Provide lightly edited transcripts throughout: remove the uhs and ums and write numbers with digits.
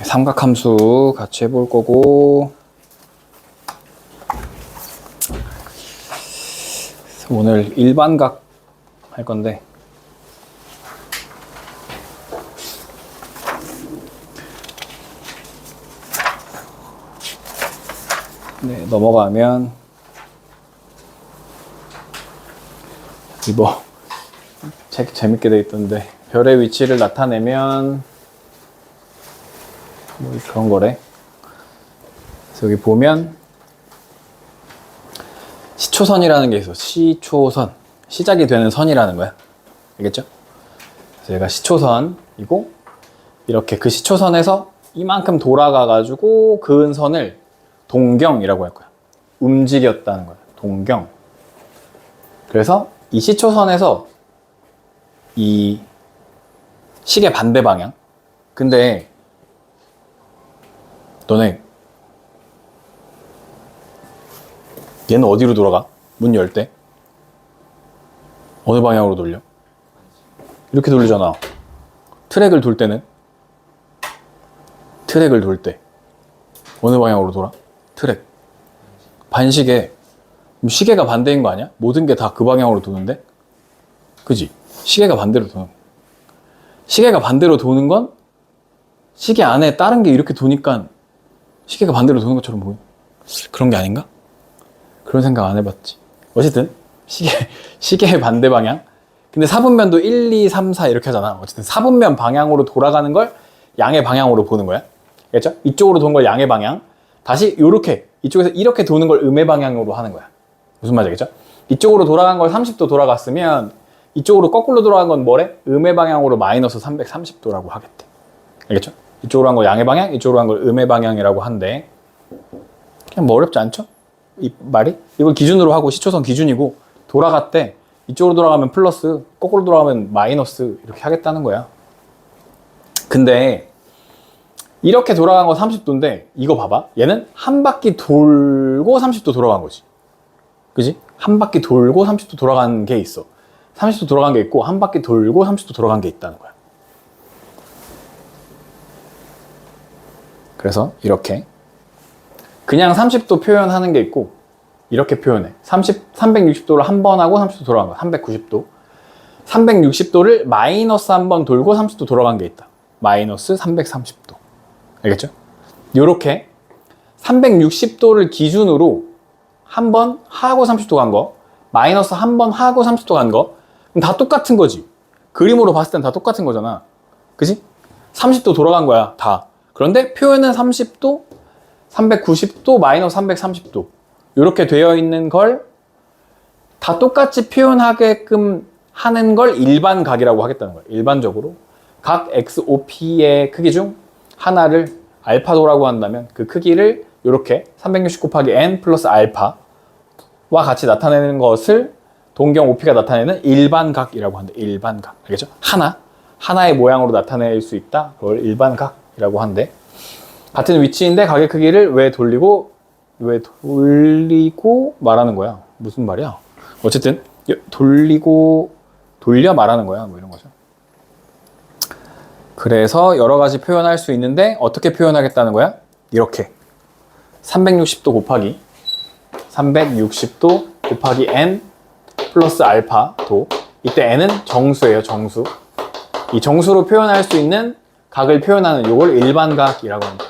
삼각함수 같이 해볼 거고, 오늘 일반각 할 건데, 네, 넘어가면 이거 책 재밌게 돼 있던데, 별의 위치를 나타내면 뭐 그런 거래. 그래서 여기 보면 시초선이라는 게 있어. 시초선, 시작이 되는 선이라는 거야. 알겠죠? 그래서 얘가 시초선이고, 이렇게 그 시초선에서 이만큼 돌아가 가지고 그은 선을 동경이라고 할 거야. 움직였다는 거야. 동경. 그래서 이 시초선에서 이 시계 반대 방향. 근데 너네 얘는 어디로 돌아가? 문 열 때 어느 방향으로 돌려? 이렇게 돌리잖아. 트랙을 돌 때는 트랙을 돌 때 어느 방향으로 돌아? 트랙. 반시계. 시계가 반대인 거 아니야? 모든 게 다 그 방향으로 도는데? 그지? 시계가 반대로 도는. 시계가 반대로 도는 건 시계 안에 다른 게 이렇게 도니까 시계가 반대로 도는 것처럼 보여. 그런 게 아닌가? 그런 생각 안 해봤지. 어쨌든 시계의 반대 방향. 근데 사분면도 1, 2, 3, 4 이렇게 하잖아. 어쨌든 사분면 방향으로 돌아가는 걸 양의 방향으로 보는 거야. 알겠죠? 이쪽으로 도는 걸 양의 방향. 다시 요렇게 이쪽에서 이렇게 도는 걸 음의 방향으로 하는 거야. 무슨 말인지 알겠죠? 이쪽으로 돌아간 걸 30도 돌아갔으면 이쪽으로 거꾸로 돌아간 건 뭐래? 음의 방향으로 마이너스 330도라고 하겠대. 알겠죠? 이쪽으로 한 걸 양의 방향, 이쪽으로 한 걸 음의 방향이라고 한대. 그냥 뭐 어렵지 않죠? 이 말이? 이걸 기준으로 하고 시초선 기준이고, 돌아갔대. 이쪽으로 돌아가면 플러스, 거꾸로 돌아가면 마이너스 이렇게 하겠다는 거야. 근데 이렇게 돌아간 건 30도인데 이거 봐봐. 얘는 한 바퀴 돌고 30도 돌아간 거지. 그지? 한 바퀴 돌고 30도 돌아간 게 있어. 30도 돌아간 게 있고 한 바퀴 돌고 30도 돌아간 게 있다는 거야. 그래서 이렇게 그냥 30도 표현하는 게 있고 이렇게 표현해. 360도를 한 번 하고 30도 돌아간 거야. 390도. 360도를 마이너스 한 번 돌고 30도 돌아간 게 있다. 마이너스 330도. 알겠죠? 요렇게 360도를 기준으로 한 번 하고 30도 간 거, 마이너스 한 번 하고 30도 간 거, 그럼 다 똑같은 거지. 그림으로 봤을 땐 다 똑같은 거잖아. 그지? 30도 돌아간 거야, 다. 그런데 표현은 30도, 390도, 마이너스 330도. 이렇게 되어 있는 걸 다 똑같이 표현하게끔 하는 걸 일반각이라고 하겠다는 거야. 일반적으로. 각 XOP의 크기 중 하나를 알파도라고 한다면 그 크기를 이렇게 360 곱하기 n 플러스 알파와 같이 나타내는 것을 동경 OP가 나타내는 일반각이라고 한대. 일반각. 알겠죠? 하나의 모양으로 나타낼 수 있다. 그걸 일반각이라고 한대. 같은 위치인데 각의 크기를 왜 돌리고 말하는 거야. 무슨 말이야? 어쨌든 돌려 말하는 거야. 뭐 이런 거죠. 그래서 여러 가지 표현할 수 있는데 어떻게 표현하겠다는 거야? 이렇게 360도 곱하기 n 플러스 알파도. 이때 n은 정수예요. 정수. 이 정수로 표현할 수 있는 각을 표현하는 요걸 일반각이라고 합니다.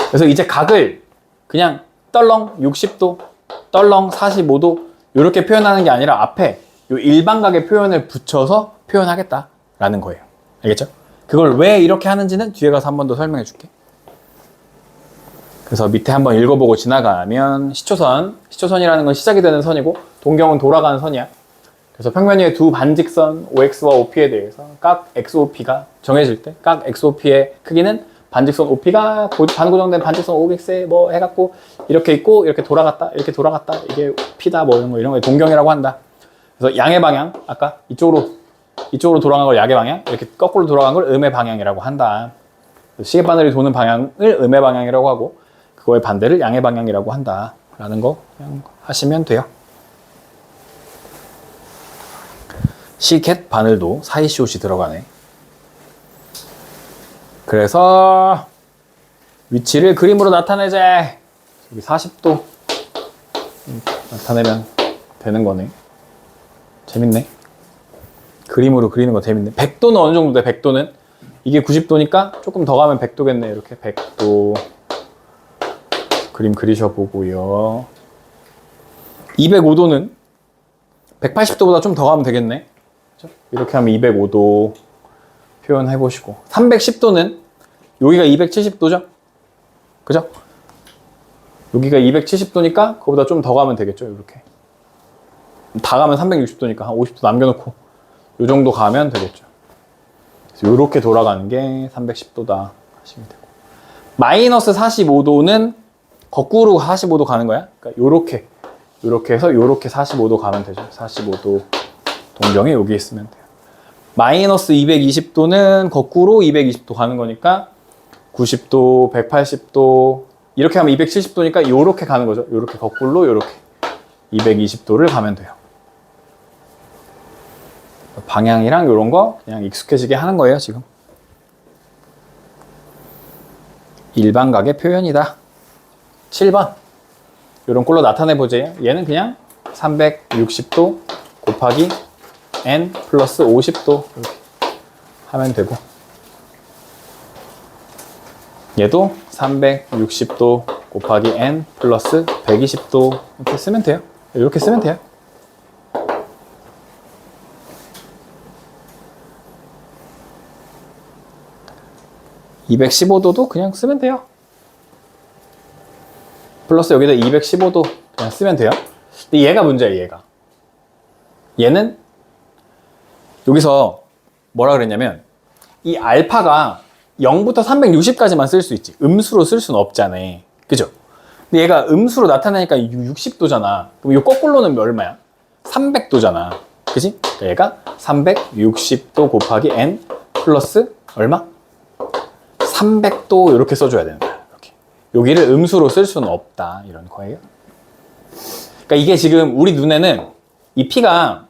그래서 이제 각을 그냥 떨렁 60도, 떨렁 45도 이렇게 표현하는 게 아니라 앞에 요 일반각의 표현을 붙여서 표현하겠다라는 거예요. 알겠죠? 그걸 왜 이렇게 하는지는 뒤에 가서 한 번 더 설명해 줄게. 그래서 밑에 한번 읽어보고 지나가면 시초선이라는 건 시작이 되는 선이고 동경은 돌아가는 선이야. 그래서 평면 위의 두 반직선 OX와 OP에 대해서 각 XOP가 정해질 때 각 XOP의 크기는 반직선 OP가 반고정된 반직선 OX에 뭐 해갖고 이렇게 있고 이렇게 돌아갔다 이게 P다 뭐 이런 거 동경이라고 한다. 그래서 양의 방향 아까 이쪽으로 돌아간 걸 양의 방향, 이렇게 거꾸로 돌아간 걸 음의 방향이라고 한다. 시계바늘이 도는 방향을 음의 방향이라고 하고 그거의 반대를 양의 방향이라고 한다 라는 거 그냥 하시면 돼요. 시켓 바늘도 사이시옷이 들어가네. 그래서 위치를 그림으로 나타내자. 여기 40도 나타내면 되는 거네. 재밌네. 그림으로 그리는 거 재밌네. 100도는 어느 정도 돼? 100도는? 이게 90도니까 조금 더 가면 100도겠네. 이렇게 100도 그림 그리셔 보고요. 205도는 180도보다 좀 더 가면 되겠네. 그렇죠? 이렇게 하면 205도 표현해 보시고, 310도는 여기가 270도죠? 그죠? 여기가 270도니까 그거보다 좀 더 가면 되겠죠? 이렇게 다 가면 360도니까 한 50도 남겨놓고 이 정도 가면 되겠죠. 그래서 이렇게 돌아가는 게 310도다 하시면 되고, 마이너스 45도는 거꾸로 45도 가는 거야. 그러니까 요렇게 해서 요렇게 45도 가면 되죠. 45도 동경이 여기 있으면 돼요. 마이너스 220도는 거꾸로 220도 가는 거니까 90도, 180도 이렇게 하면 270도니까 요렇게 가는 거죠. 요렇게 거꾸로 요렇게 220도를 가면 돼요. 방향이랑 요런 거 그냥 익숙해지게 하는 거예요, 지금. 일반각의 표현이다. 7번. 요런 꼴로 나타내보세요. 얘는 그냥 360도 곱하기 n 플러스 50도 이렇게 하면 되고, 얘도 360도 곱하기 n 플러스 120도 이렇게 쓰면 돼요. 이렇게 쓰면 돼요. (215도도) 그냥 쓰면 돼요. 플러스 여기다 215도 그냥 쓰면 돼요. 근데 얘가 문제야, 얘가. 얘는 여기서 뭐라 그랬냐면, 이 알파가 0부터 360까지만 쓸 수 있지, 음수로 쓸 수는 없잖아. 그죠? 근데 얘가 음수로 나타나니까 60도잖아. 그럼 이 거꾸로는 얼마야? 300도잖아. 그지? 그러니까 얘가 360도 곱하기 n 플러스 얼마? 300도 이렇게 써줘야 되는 거야. 이렇게. 여기를 음수로 쓸 수는 없다, 이런 거예요. 그러니까 이게 지금 우리 눈에는 이 피가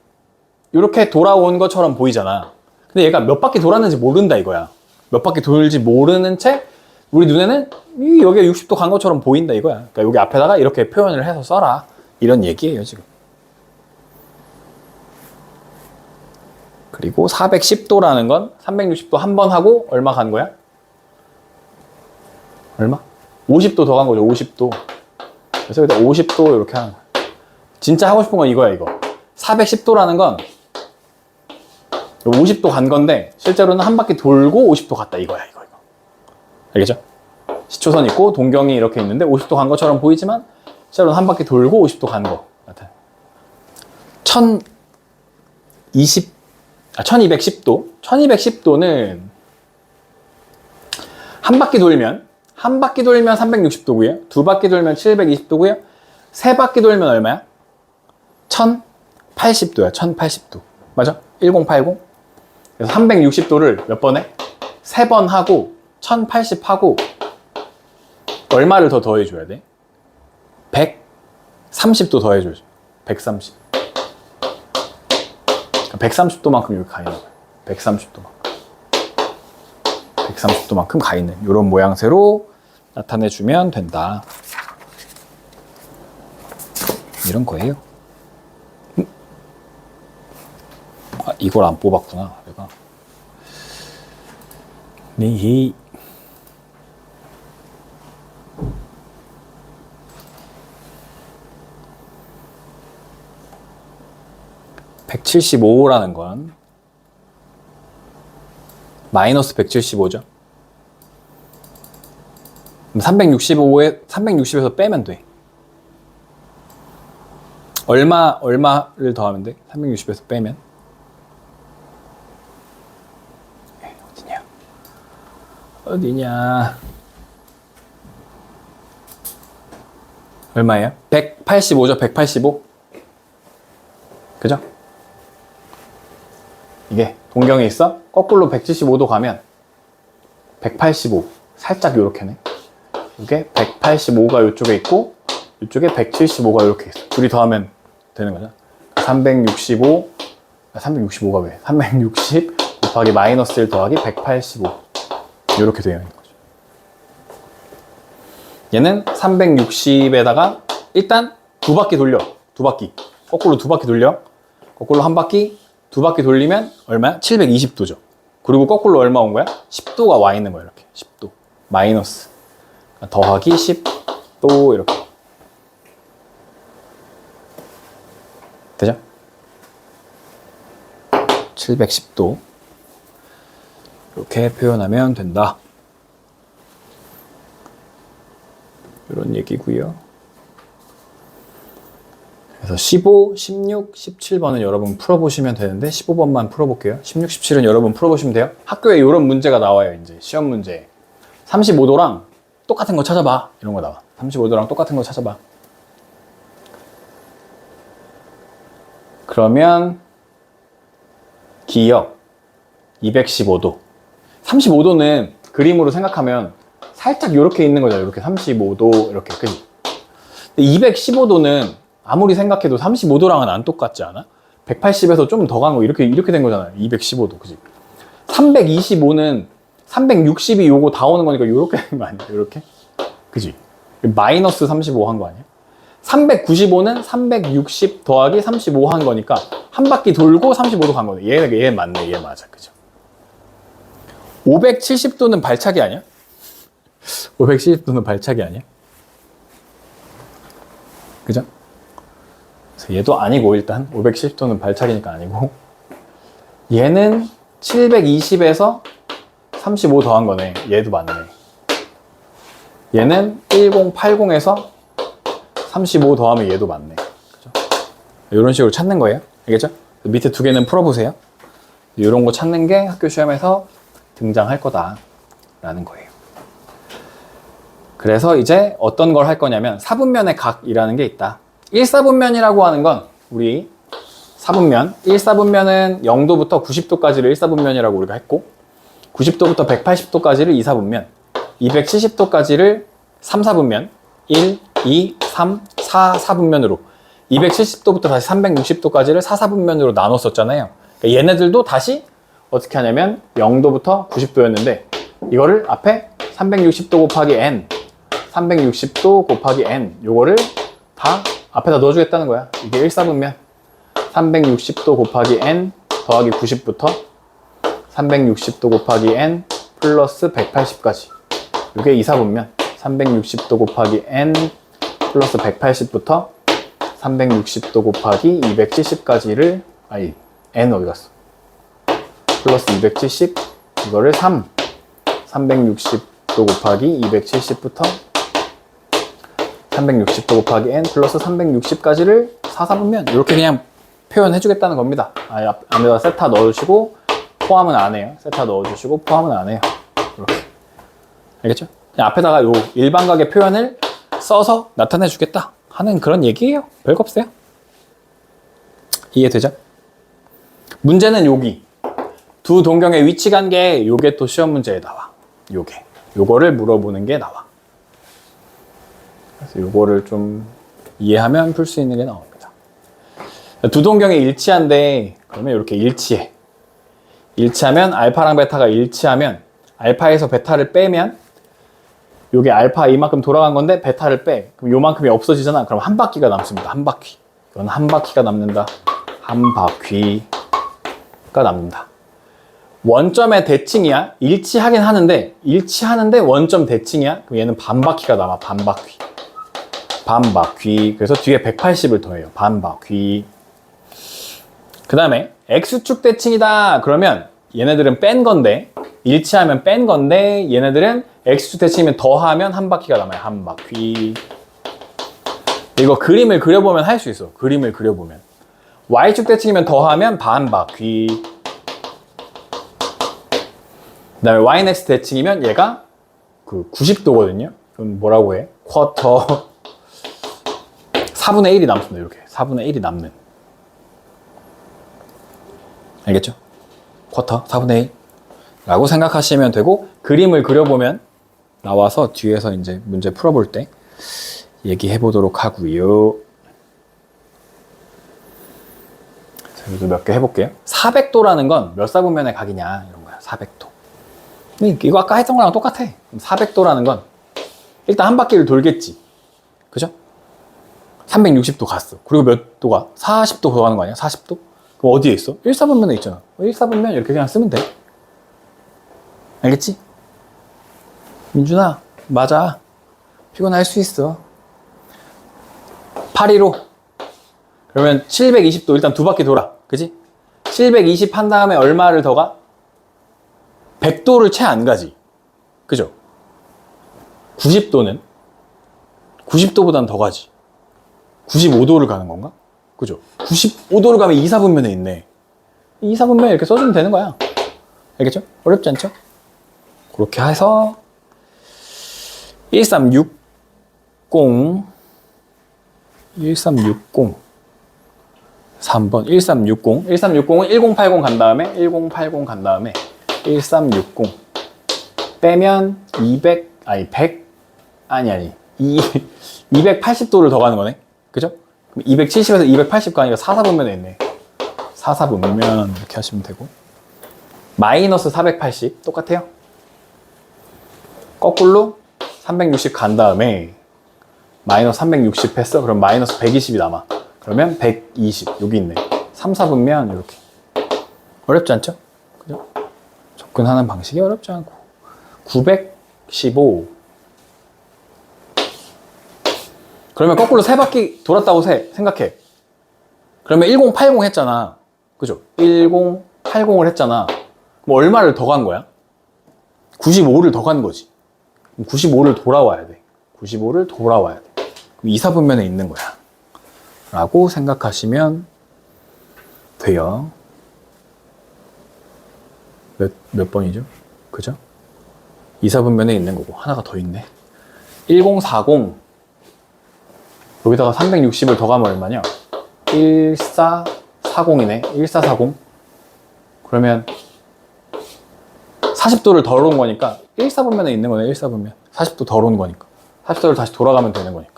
이렇게 돌아온 것처럼 보이잖아. 근데 얘가 몇 바퀴 돌았는지 모른다, 이거야. 몇 바퀴 돌지 모르는 채 우리 눈에는 여기가 60도 간 것처럼 보인다, 이거야. 그러니까 여기 앞에다가 이렇게 표현을 해서 써라, 이런 얘기예요, 지금. 그리고 410도라는 건 360도 한 번 하고 얼마 간 거야? 얼마? 50도 더 간 거죠, 50도. 그래서 여기다 50도 이렇게 하는 거야. 진짜 하고 싶은 건 이거야, 이거. 410도라는 건 50도 간 건데 실제로는 한 바퀴 돌고 50도 갔다, 이거야, 이거. 알겠죠? 시초선 있고 동경이 이렇게 있는데 50도 간 것처럼 보이지만 실제로는 한 바퀴 돌고 50도 간 거 같아요. 1210도. 1210도는 한 바퀴 돌면 360도고요. 두 바퀴 돌면 720도고요. 세 바퀴 돌면 얼마야? 1080도야. 1080도. 맞아? 1080. 그래서 360도를 몇 번 해? 3번 하고 1080 하고 얼마를 더 더해줘야 돼? 130도 더해줘야죠. 130. 130도만큼 여기 가 있는 거예요. 130도만큼 가 있는 이런 모양새로 나타내주면 된다, 이런 거예요. 아, 이걸 안 뽑았구나, 내가. 네. 175라는 건 마이너스 175죠. 그럼 360에서 빼면 돼. 얼마를 더하면 돼? 360에서 빼면? 어디냐? 얼마예요? 185죠, 185. 그죠? 이게 동경에 있어? 거꾸로 175도 가면 185. 살짝 요렇게네. 이게 185가 이쪽에 있고 이쪽에 175가 이렇게 있어. 둘이 더하면 되는 거죠. 365가 왜? 360 곱하기 마이너스 1 더하기 185. 이렇게 되어 있는 거죠. 얘는 360에다가 일단 두 바퀴 돌려. 두 바퀴. 거꾸로 두 바퀴 돌려. 거꾸로 한 바퀴, 두 바퀴 돌리면 얼마야? 720도죠. 그리고 거꾸로 얼마 온 거야? 10도가 와 있는 거야. 이렇게 10도. 마이너스. 더하기 10도 이렇게. 되죠? 710도. 이렇게 표현하면 된다. 이런 얘기고요. 그래서 15, 16, 17번은 여러분 풀어보시면 되는데 15번만 풀어볼게요. 16, 17은 여러분 풀어보시면 돼요. 학교에 이런 문제가 나와요. 이제 시험 문제. 35도랑 똑같은 거 찾아봐. 이런 거 나와. 35도랑 똑같은 거 찾아봐. 그러면 기역 215도. 35도는 그림으로 생각하면 살짝 이렇게 있는 거잖아요. 이렇게 35도 이렇게. 그지? 근데 215도는 아무리 생각해도 35도랑은 안 똑같지 않아? 180에서 좀 더 간 거 이렇게 된 거잖아요. 215도. 그지? 325는 360이 요거 다 오는 거니까 이렇게 된 거 아니야? 이렇게? 그지? 마이너스 35 한 거 아니야? 395는 360 더하기 35 한 거니까 한 바퀴 돌고 35도 간 거네. 얘 맞네. 얘 맞아. 그죠? 570도는 발차기 아니야? 570도는 발차기 아니야? 그죠? 그래서 얘도 아니고 일단 570도는 발차기니까 아니고 얘는 720에서 35 더한 거네. 얘도 맞네. 얘는 1080에서 35 더하면 얘도 맞네. 그죠? 이런 식으로 찾는 거예요. 알겠죠? 밑에 두 개는 풀어보세요. 이런 거 찾는 게 학교 시험에서 등장할 거다라는 거예요. 그래서 이제 어떤 걸 할 거냐면 4분면의 각이라는 게 있다. 1사분면이라고 하는 건 우리 4분면, 1사분면은 0도부터 90도까지를 1사분면이라고 우리가 했고 90도부터 180도까지를 2사분면, 270도까지를 3사분면, 1, 2, 3, 4, 4분면으로 270도부터 다시 360도까지를 4사분면으로 나눴었잖아요. 그러니까 얘네들도 다시 어떻게 하냐면 0도부터 90도였는데 이거를 앞에 360도 곱하기 n, 360도 곱하기 n 요거를 다 앞에다 넣어주겠다는 거야. 이게 1사분면 360도 곱하기 n 더하기 90부터 360도 곱하기 n 플러스 180까지 이게 2사분면 360도 곱하기 n 플러스 180부터 360도 곱하기 270까지를 n 어디 갔어? 플러스 270 이거를 360도 곱하기 270부터 360도 곱하기 n 플러스 360까지를 4사분면 이렇게 그냥 표현해 주겠다는 겁니다. 안에다 세타 넣어주시고 포함은 안 해요. 세타 넣어주시고 포함은 안 해요. 이렇게. 알겠죠? 그냥 앞에다가 요 일반각의 표현을 써서 나타내 주겠다 하는 그런 얘기예요. 별거 없어요. 이해되죠? 문제는 여기 두 동경의 위치 관계 요게 또 시험 문제에 나와. 요거를 물어보는 게 나와. 그래서 요거를 좀 이해하면 풀 수 있는 게 나옵니다. 두 동경이 일치한데 그러면 이렇게 일치해. 일치하면 알파랑 베타가 일치하면 알파에서 베타를 빼면 요게 알파 이만큼 돌아간 건데 베타를 빼. 그럼 요만큼이 없어지잖아. 그럼 한 바퀴가 남습니다. 한 바퀴. 이건 한 바퀴가 남는다. 한 바퀴가 남는다. 원점의 대칭이야. 일치하긴 하는데 원점 대칭이야. 그럼 얘는 반 바퀴가 남아. 반 바퀴. 반 바퀴. 그래서 뒤에 180을 더해요. 반 바퀴. 그 다음에 X축 대칭이다. 그러면 얘네들은 뺀 건데 일치하면 뺀 건데 얘네들은 X축 대칭이면 더하면 한 바퀴가 남아요. 한 바퀴. 이거 그림을 그려보면 할 수 있어. 그림을 그려보면. Y축 대칭이면 더하면 반 바퀴. 그 다음에 YNX 대칭이면 얘가 그 90도거든요. 그럼 뭐라고 해? 쿼터 4분의 1이 남습니다. 이렇게 4분의 1이 남는. 알겠죠? 쿼터 4분의 1 라고 생각하시면 되고 그림을 그려보면 나와서 뒤에서 이제 문제 풀어볼 때 얘기해 보도록 하고요. 자, 여기도 몇 개 해볼게요. 400도라는 건 몇 사분면의 각이냐 이런 거야. 400도. 이거 아까 했던 거랑 똑같아. 400도라는 건 일단 한 바퀴를 돌겠지. 그죠? 360도 갔어. 그리고 몇 도가? 40도 더 가는 거 아니야? 40도? 그럼 어디에 있어? 1사분면에 있잖아. 1사분면 이렇게 그냥 쓰면 돼. 알겠지? 민준아, 맞아. 피곤할 수 있어. 815. 그러면 720도 일단 두 바퀴 돌아. 그지? 720 한 다음에 얼마를 더 가? 100도를 채 안 가지. 그죠? 90도는? 90도보단 더 가지. 95도를 가는 건가? 그죠? 95도를 가면 2, 4분면에 있네. 2, 4분면 이렇게 써주면 되는 거야. 알겠죠? 어렵지 않죠? 그렇게 해서 1360 1360 3번 1360 1360은 1080 간 다음에 1080 간 다음에 1360 빼면 200 아니 100 아니 280도를 더 가는 거네. 그죠? 270에서 280 가니까 4, 4분면에 있네. 4, 4분면 이렇게 하시면 되고 마이너스 480 똑같아요. 거꾸로 360 간 다음에 마이너스 360 했어. 그럼 마이너스 120이 남아. 그러면 120 여기 있네. 3, 4분면 이렇게. 어렵지 않죠? 그죠? 접근하는 방식이 어렵지 않고 915 그러면 거꾸로 세 바퀴 돌았다고 생각해. 그러면 1080 했잖아. 그죠? 1080을 했잖아. 그럼 얼마를 더 간 거야? 95를 더 간 거지. 95를 돌아와야 돼. 95를 돌아와야 돼. 그럼 2, 4분면에 있는 거야. 라고 생각하시면 돼요. 몇 번이죠? 그죠? 2, 4분면에 있는 거고 하나가 더 있네. 1040 여기다가 360을 더 가면 얼마냐? 1440이네. 1440 그러면 40도를 덜 온 거니까 14분면에 있는 거네. 14분면 40도 덜 온 거니까 40도를 다시 돌아가면 되는 거니까.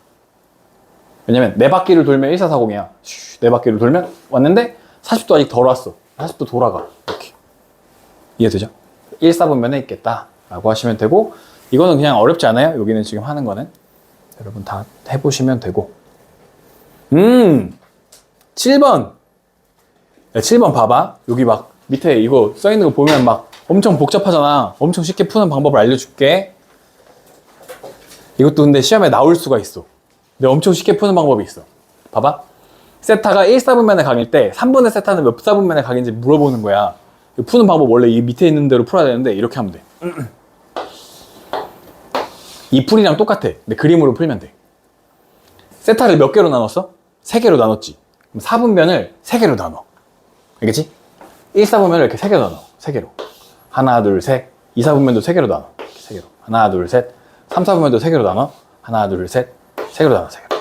왜냐면 네 바퀴를 돌면 1440이야. 네 바퀴를 돌면 왔는데 40도 아직 덜 왔어. 40도 돌아가. 이렇게 이해되죠? 14분면에 있겠다 라고 하시면 되고 이거는 그냥 어렵지 않아요. 여기는 지금 하는 거는 여러분 다 해보시면 되고 7번 야, 7번 봐봐. 여기 막 밑에 이거 써있는 거 보면 막 엄청 복잡하잖아. 엄청 쉽게 푸는 방법을 알려줄게. 이것도 근데 시험에 나올 수가 있어. 근데 엄청 쉽게 푸는 방법이 있어. 봐봐. 세타가 1사분면에 각일 때 3분의 세타는 몇 사분면에 각인지 물어보는 거야. 푸는 방법 원래 이 밑에 있는 대로 풀어야 되는데 이렇게 하면 돼. 이 풀이랑 똑같아. 근데 그림으로 풀면 돼. 세타를 몇 개로 나눴어? 3개로 나눴지. 그럼 4분면을 3개로 나눠. 알겠지? 1사분면을 이렇게 3개로 나눠. 3개로. 하나, 둘, 셋. 2사분면도 3개로 나눠. 이렇게 3개로. 하나, 둘, 셋. 3사분면도 3개로 나눠. 하나, 둘, 셋. 3개로 나눠. 3개로.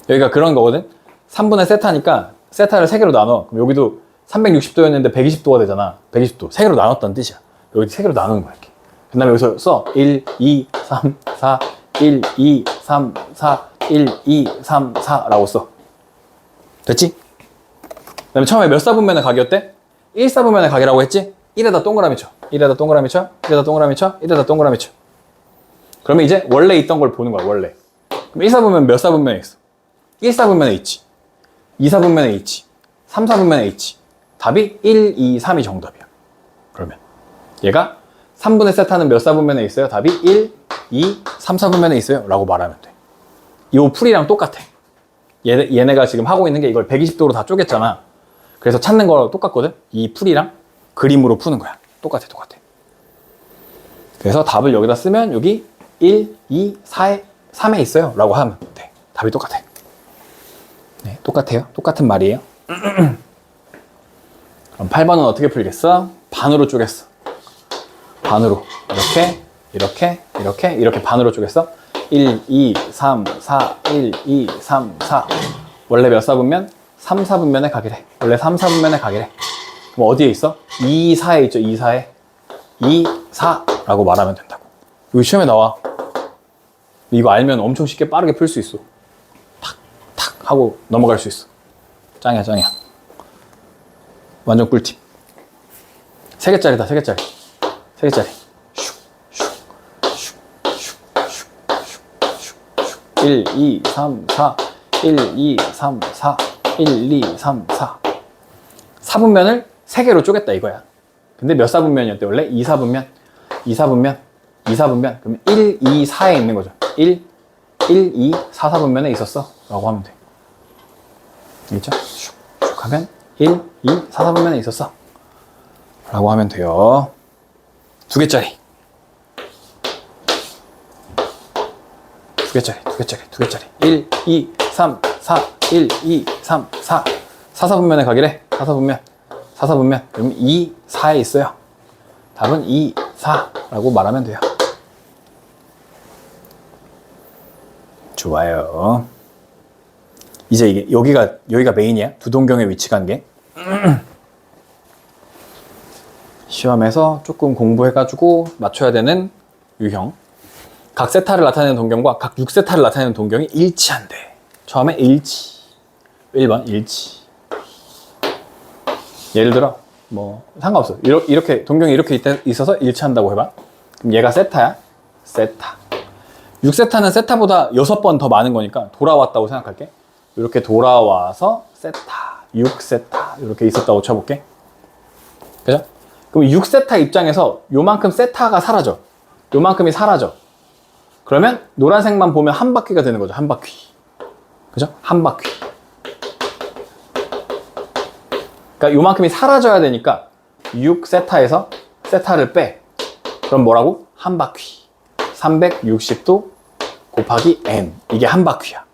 여기가 그런 거거든? 3분의 세타니까 세타를 3개로 나눠. 그럼 여기도 360도였는데 120도가 되잖아. 120도. 3개로 나눴다는 뜻이야. 여기 3개로 나누는 거야. 이렇게. 그 다음에 여기서 써. 1, 2, 3, 4, 1, 2, 3, 4, 1, 2, 3, 4라고 써. 됐지? 그 다음에 처음에 몇 사분면의 각이었대? 1사분면의 각이라고 했지? 1에다 동그라미 쳐. 1에다 동그라미 쳐. 1에다 동그라미 쳐. 1에다 동그라미 쳐. 그러면 이제 원래 있던 걸 보는 거야. 원래. 그럼 1사분면 몇 사분면에 있어? 1사분면에 있지. 2사분면에 있지. 3사분면에 있지. 답이 1, 2, 3이 정답이야. 그러면 얘가 3분의 세타는 몇 사분면에 있어요? 답이 1, 2, 3, 4분면에 있어요. 라고 말하면 돼. 이 풀이랑 똑같아. 얘네가 지금 하고 있는 게 이걸 120도로 다 쪼갰잖아. 그래서 찾는 거랑 똑같거든? 이 풀이랑 그림으로 푸는 거야. 똑같아. 그래서 답을 여기다 쓰면 여기 1, 2, 4에 3에 있어요. 라고 하면 돼. 답이 똑같아. 네, 똑같아요. 똑같은 말이에요. 그럼 8번은 어떻게 풀겠어? 반으로 쪼갰어. 반으로. 이렇게 반으로 쪼갰어. 1, 2, 3, 4, 1, 2, 3, 4. 원래 몇 사분면? 3, 4분면에 각이래. 원래 3, 4분면에 각이래. 그럼 어디에 있어? 2, 4에 있죠. 2, 4에. 2, 4라고 말하면 된다고. 여기 시험에 나와. 이거 알면 엄청 쉽게 빠르게 풀 수 있어. 탁 하고 넘어갈 수 있어. 짱이야. 완전 꿀팁. 3개짜리다. 3개짜리. 1, 2, 3, 4. 1, 2, 3, 4. 1, 2, 3, 4. 4분면을 3개로 쪼갰다 이거야. 근데 몇 사분면이었대 원래? 2, 4분면. 2, 4분면. 2, 4분면. 그러면 1, 2, 4에 있는 거죠. 1, 2, 4, 4분면에 있었어. 라고 하면 돼. 알겠죠? 슉 하면 1, 2, 4, 4분면에 있었어. 라고 하면 돼요. 2개짜리. 2개짜리. 1, 2, 3, 4. 1, 2, 3, 4. 4, 4분면에 가기래. 4, 4분면. 4, 4분면. 그럼 2, 4에 있어요. 답은 2, 4라고 말하면 돼요. 좋아요. 이제 이게 여기가 메인이야. 두 동경의 위치 관계. 시험에서 조금 공부해가지고 맞춰야 되는 유형. 각 세타를 나타내는 동경과 각 6세타를 나타내는 동경이 일치한대. 처음에 일치. 1번 일치. 예를 들어 뭐 상관없어. 이렇게 동경이 이렇게 있어서 일치한다고 해봐. 그럼 얘가 세타야. 세타. 6세타는 세타보다 6번 더 많은 거니까 돌아왔다고 생각할게. 이렇게 돌아와서 세타, 6세타 이렇게 있었다고 쳐볼게. 그죠? 그럼 6세타 입장에서 요만큼 세타가 사라져. 요만큼이 사라져. 그러면 노란색만 보면 한 바퀴가 되는 거죠. 한 바퀴. 그죠? 한 바퀴. 그러니까 요만큼이 사라져야 되니까 6세타에서 세타를 빼. 그럼 뭐라고? 한 바퀴. 360도 곱하기 n. 이게 한 바퀴야.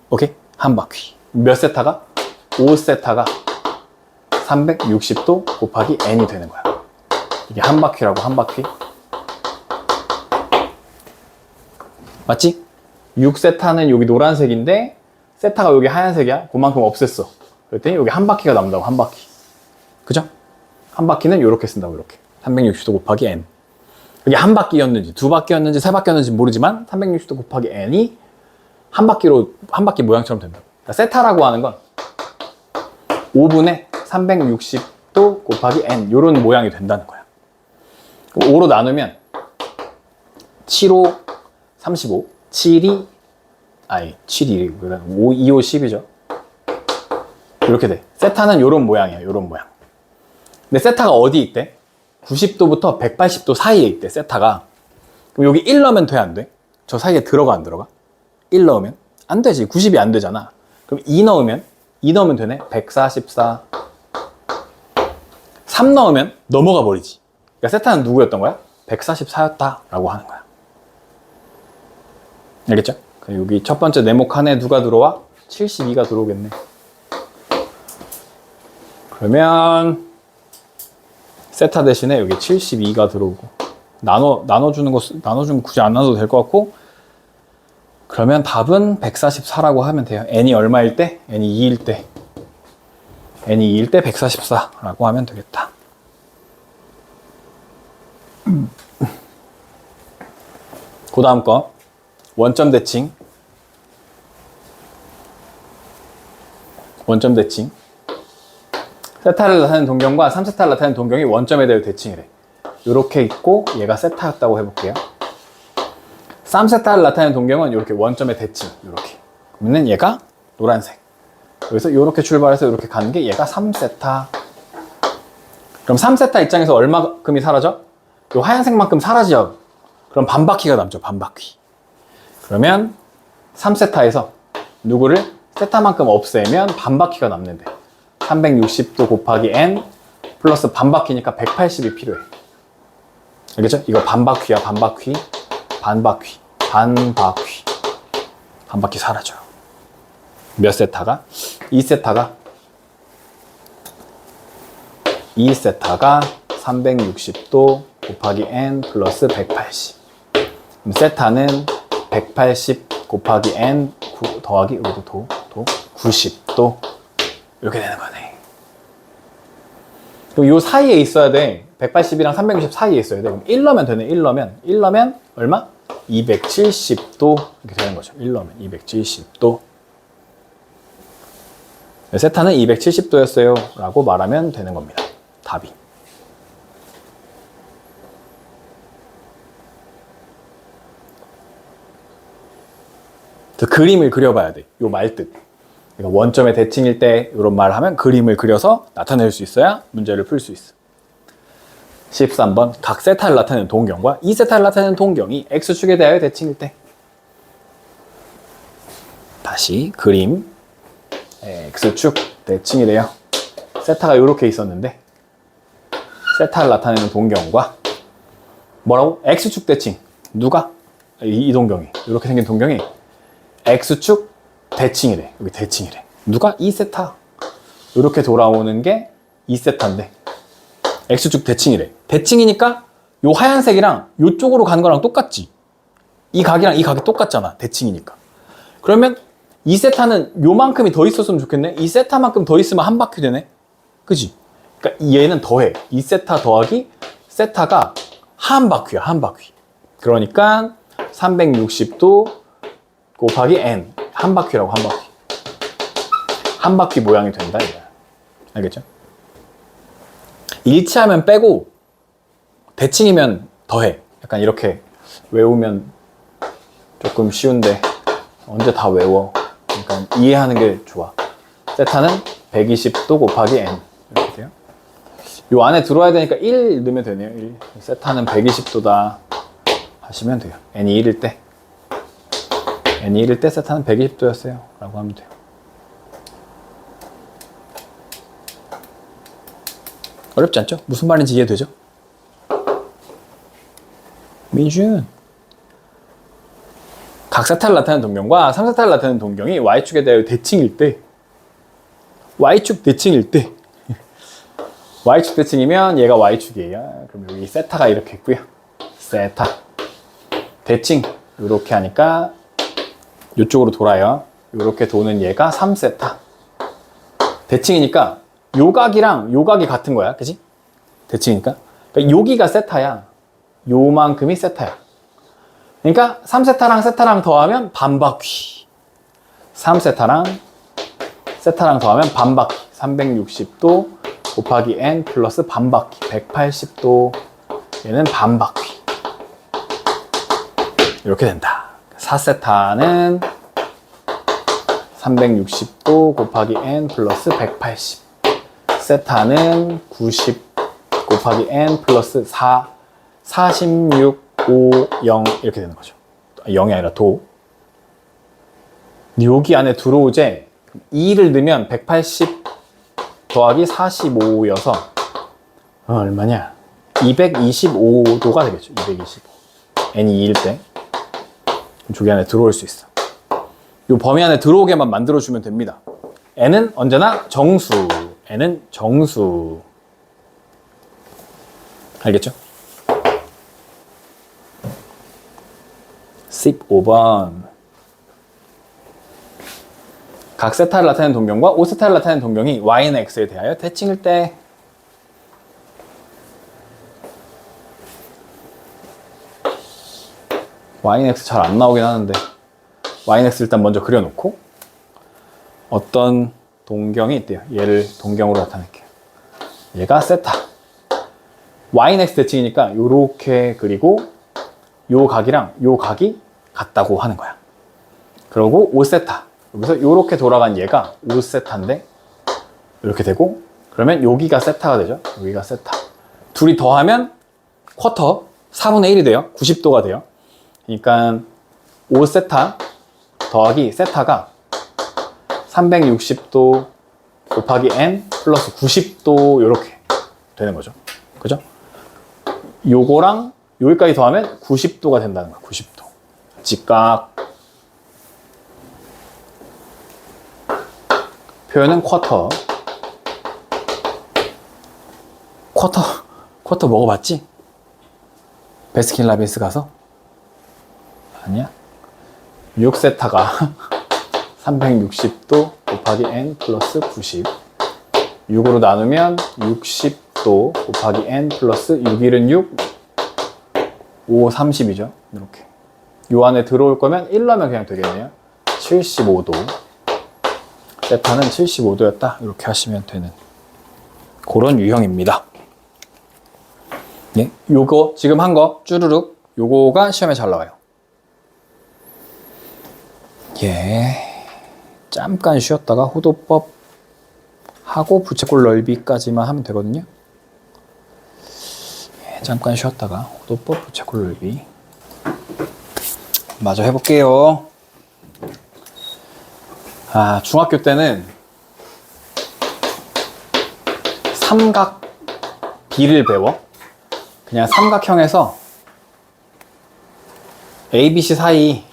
오케이? 한 바퀴. 몇 세타가? 5세타가 360도 곱하기 n이 되는 거야. 이게 한 바퀴라고, 한 바퀴. 맞지? 6세타는 여기 노란색인데 세타가 여기 하얀색이야. 그만큼 없앴어. 그랬더니 여기 한 바퀴가 남는다고, 한 바퀴. 그죠? 한 바퀴는 이렇게 쓴다고, 이렇게. 360도 곱하기 n. 이게 한 바퀴였는지, 두 바퀴였는지, 세 바퀴였는지 모르지만 360도 곱하기 n이 한 바퀴 모양처럼 된다고. 그러니까 세타라고 하는 건 5분의 360도 곱하기 n 이런 모양이 된다는 거야. 5로 나누면 7호 35, 7이 5, 2, 5, 10이죠. 이렇게 돼. 세타는 이런 모양이야, 이런 모양. 근데 세타가 어디 있대? 90도부터 180도 사이에 있대, 세타가. 그럼 여기 1 넣으면 돼, 안 돼? 저 사이에 들어가, 안 들어가? 1 넣으면? 안 되지. 90이 안 되잖아. 그럼 2 넣으면 되네. 144. 3 넣으면 넘어가 버리지. 그러니까 세타는 누구였던 거야? 144였다 라고 하는 거야. 알겠죠? 여기 첫 번째 네모 칸에 누가 들어와? 72가 들어오겠네. 그러면 세타 대신에 여기 72가 들어오고, 나눠주는 거 굳이 안 나눠도 될 것 같고, 그러면 답은 144라고 하면 돼요. n이 얼마일 때? n이 2일 때. n이 2일 때 144라고 하면 되겠다. 그 다음 거. 원점 대칭. 원점 대칭. 세타를 나타내는 동경과 3세타를 나타내는 동경이 원점에 대해 대칭이래. 이렇게 있고 얘가 세타였다고 해볼게요. 3세타를 나타내는 동경은 이렇게 원점에 대칭. 이렇게. 그러면 얘가 노란색. 여기서 이렇게 출발해서 이렇게 가는 게 얘가 3세타. 그럼 3세타 입장에서 얼마큼이 사라져? 이 하얀색만큼 사라져. 그럼 반바퀴가 남죠. 반바퀴. 그러면 3세타에서 누구를 세타만큼 없애면 반바퀴가 남는데 360도 곱하기 n 플러스 반바퀴니까 180이 필요해. 알겠죠? 이거 반바퀴야. 반바퀴. 반바퀴. 반바퀴. 반바퀴 사라져요. 몇 세타가? 2세타가 360도 곱하기 n 플러스 180. 그럼 세타는 180 곱하기 n 더하기 여기도 90도 이렇게 되는 거네. 그럼 요 사이에 있어야 돼. 180이랑 360 사이에 있어야 돼. 그럼 1 넣으면 되네. 1 넣으면 얼마? 270도 이렇게 되는 거죠. 1 넣으면 270도. 세타는 270도였어요 라고 말하면 되는 겁니다. 답이. 그래서 그림을 그려봐야 돼. 요 말뜻. 그러니까 원점의 대칭일 때 이런 말을 하면 그림을 그려서 나타낼 수 있어야 문제를 풀 수 있어. 13번 각 세타를 나타내는 동경과 이 세타를 나타내는 동경이 x축에 대하여 대칭일 때. 다시 그림 x축 대칭이래요. 세타가 이렇게 있었는데 세타를 나타내는 동경과 뭐라고? x축 대칭. 누가? 이 동경이. 이렇게 생긴 동경이 x축 대칭이래. 여기 대칭이래. 누가? 2세타. 이렇게 돌아오는 게 2세타인데 x축 대칭이래. 대칭이니까 요 하얀색이랑 요쪽으로 가는 거랑 똑같지. 이 각이랑 이 각이 똑같잖아. 대칭이니까. 그러면 2세타는 요만큼이 더 있었으면 좋겠네. 2세타만큼 더 있으면 한 바퀴 되네. 그지? 그러니까 얘는 더해. 2세타 더하기 세타가 한 바퀴야. 한 바퀴. 그러니까 360도 곱하기 n. 한 바퀴라고. 한 바퀴. 한 바퀴 모양이 된다 이거야. 알겠죠? 일치하면 빼고 대칭이면 더해. 약간 이렇게 외우면 조금 쉬운데 언제 다 외워. 그러니까 이해하는 게 좋아. 세타는 120도 곱하기 n 이렇게 돼요. 요 안에 들어와야 되니까 1 넣으면 되네요. 1. 세타는 120도다 하시면 돼요. n이 1일 때 n이 1일 때 세타는 120도였어요 라고 하면 돼요. 어렵지 않죠? 무슨 말인지 이해되죠? 민준 각 세타를 나타내는 동경과 3세타를 나타내는 동경이 y축에 대하여 대칭일 때 y축 대칭일 때 y축 대칭이면 얘가 y축이에요. 그럼 여기 세타가 이렇게 있고요. 세타 대칭 이렇게 하니까 이쪽으로 돌아요. 이렇게 도는 얘가 3세타. 대칭이니까 요 각이랑 요 각이 같은 거야. 그치? 대칭이니까. 그러니까 여기가 세타야. 요만큼이 세타야. 그러니까 3세타랑 세타랑 더하면 반바퀴. 3세타랑 세타랑 더하면 반바퀴. 360도 곱하기 n 플러스 반바퀴. 180도. 얘는 반바퀴. 이렇게 된다. 4세타는 360도 곱하기 n 플러스 180. 세타는 90 곱하기 n 플러스 4, 46, 5, 0 이렇게 되는 거죠. 0이 아니라 도. 여기 안에 들어오제 2를 넣으면 180 더하기 45여서 얼마냐? 225도가 되겠죠. 225. n이 2일 때. 저기 안에 들어올 수 있어. 이 범위 안에 들어오게만 만들어주면 됩니다. n은 언제나 정수. n은 정수. 알겠죠? 15번. 각 세타를 나타내는 동경과 5세타를 나타내는 동경이 y는 x에 대하여 대칭일 때 y는 x 잘 안 나오긴 하는데 y는 x 일단 먼저 그려놓고 어떤 동경이 있대요. 얘를 동경으로 나타낼게요. 얘가 세타. y는 x 대칭이니까 요렇게 그리고 요 각이랑 요 각이 같다고 하는 거야. 그리고 5세타. 여기서 요렇게 돌아간 얘가 5세타인데 이렇게 되고 그러면 여기가 세타가 되죠. 여기가 세타. 둘이 더하면 쿼터 4분의 1이 돼요. 90도가 돼요. 그러니까 5세타 더하기 세타가 360도 곱하기 n 플러스 90도 이렇게 되는 거죠. 그죠? 요거랑 여기까지 더하면 90도가 된다는 거야. 90도. 직각. 표현은 쿼터. 쿼터 먹어봤지? 베스킨라빈스 가서? 아니야? 6세타가 360도 곱하기 n 플러스 90. 6으로 나누면 60도 곱하기 n 플러스 6, 1은 6, 5, 30이죠. 이렇게. 요 안에 들어올 거면 1로 하면 그냥 되겠네요. 75도. 세타는 75도였다. 이렇게 하시면 되는 그런 유형입니다. 예, 요거 지금 한 거 쭈루룩 요거가 시험에 잘 나와요. 예. 잠깐 쉬었다가 호도법 하고 부채꼴 넓이까지만 하면 되거든요. 예, 잠깐 쉬었다가 호도법 부채꼴 넓이 마저 해볼게요. 중학교 때는 삼각 B를 배워. 그냥 삼각형에서 A, B, C 사이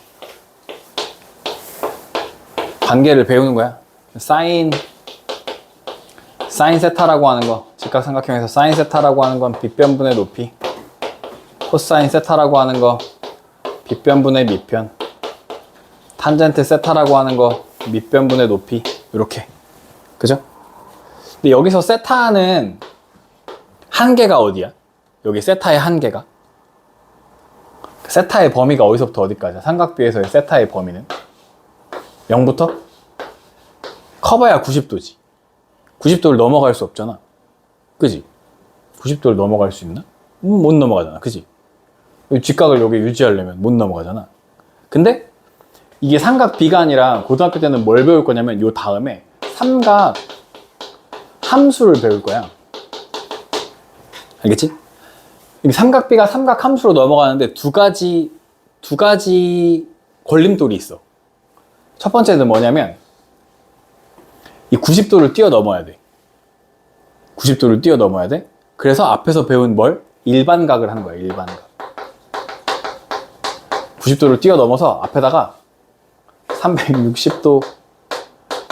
관계를 배우는 거야. 사인 세타라고 하는 거, 직각삼각형에서 사인 세타라고 하는 건 빗변분의 높이, 코사인 세타라고 하는 거 빗변분의 밑변, 탄젠트 세타라고 하는 거 밑변분의 높이, 이렇게. 그죠? 근데 여기서 세타는 한계가 어디야? 여기 세타의 한계가? 세타의 범위가 어디서부터 어디까지야? 삼각비에서의 세타의 범위는 0부터? 커봐야 90도지. 90도를 넘어갈 수 없잖아. 그지? 90도를 넘어갈 수 있나? 못 넘어가잖아. 그지? 직각을 여기 유지하려면 못 넘어가잖아. 근데 이게 삼각 B가 아니라 고등학교 때는 뭘 배울 거냐면 요 다음에 삼각 함수를 배울 거야. 알겠지? 삼각 B가 삼각 함수로 넘어가는데 두 가지 걸림돌이 있어. 첫 번째는 뭐냐면 이 90도를 뛰어넘어야 돼. 90도를 뛰어넘어야 돼. 그래서 앞에서 배운 뭘? 일반각을 하는 거야. 일반각. 90도를 뛰어넘어서 앞에다가 360도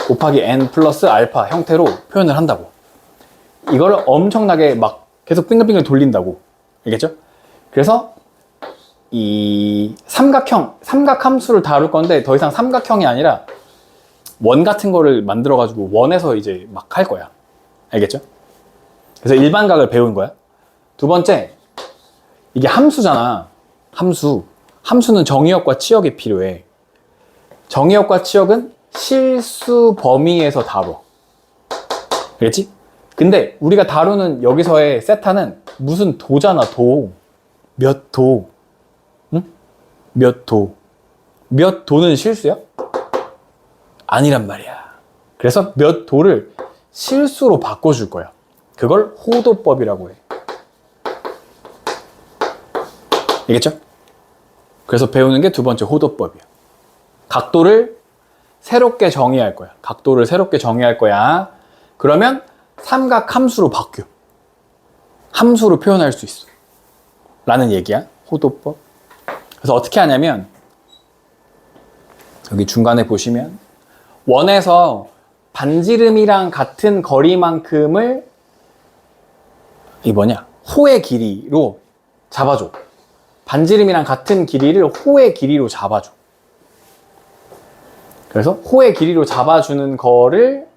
곱하기 n 플러스 알파 형태로 표현을 한다고. 이거를 엄청나게 막 계속 빙글빙글 돌린다고. 알겠죠? 그래서 이 삼각함수를 다룰 건데 더 이상 삼각형이 아니라 원 같은 거를 만들어 가지고 원에서 이제 막 할 거야. 알겠죠? 그래서 일반각을 배운 거야. 두 번째, 이게 함수잖아. 함수는 정의역과 치역이 필요해. 정의역과 치역은 실수 범위에서 다뤄. 알겠지? 근데 우리가 다루는 여기서의 세타는 무슨 도잖아. 몇 도. 응? 몇 도는 실수야? 아니란 말이야. 그래서 몇 도를 실수로 바꿔줄 거야. 그걸 호도법이라고 해. 알겠죠? 그래서 배우는 게 두 번째 호도법이야. 각도를 새롭게 정의할 거야. 각도를 새롭게 정의할 거야. 그러면 삼각 함수로 바뀌어. 함수로 표현할 수 있어. 라는 얘기야. 호도법. 그래서 어떻게 하냐면 여기 중간에 보시면 원에서 반지름이랑 같은 거리만큼을 호의 길이로 잡아줘. 반지름이랑 같은 길이를 호의 길이로 잡아줘. 그래서 호의 길이로 잡아주는 거를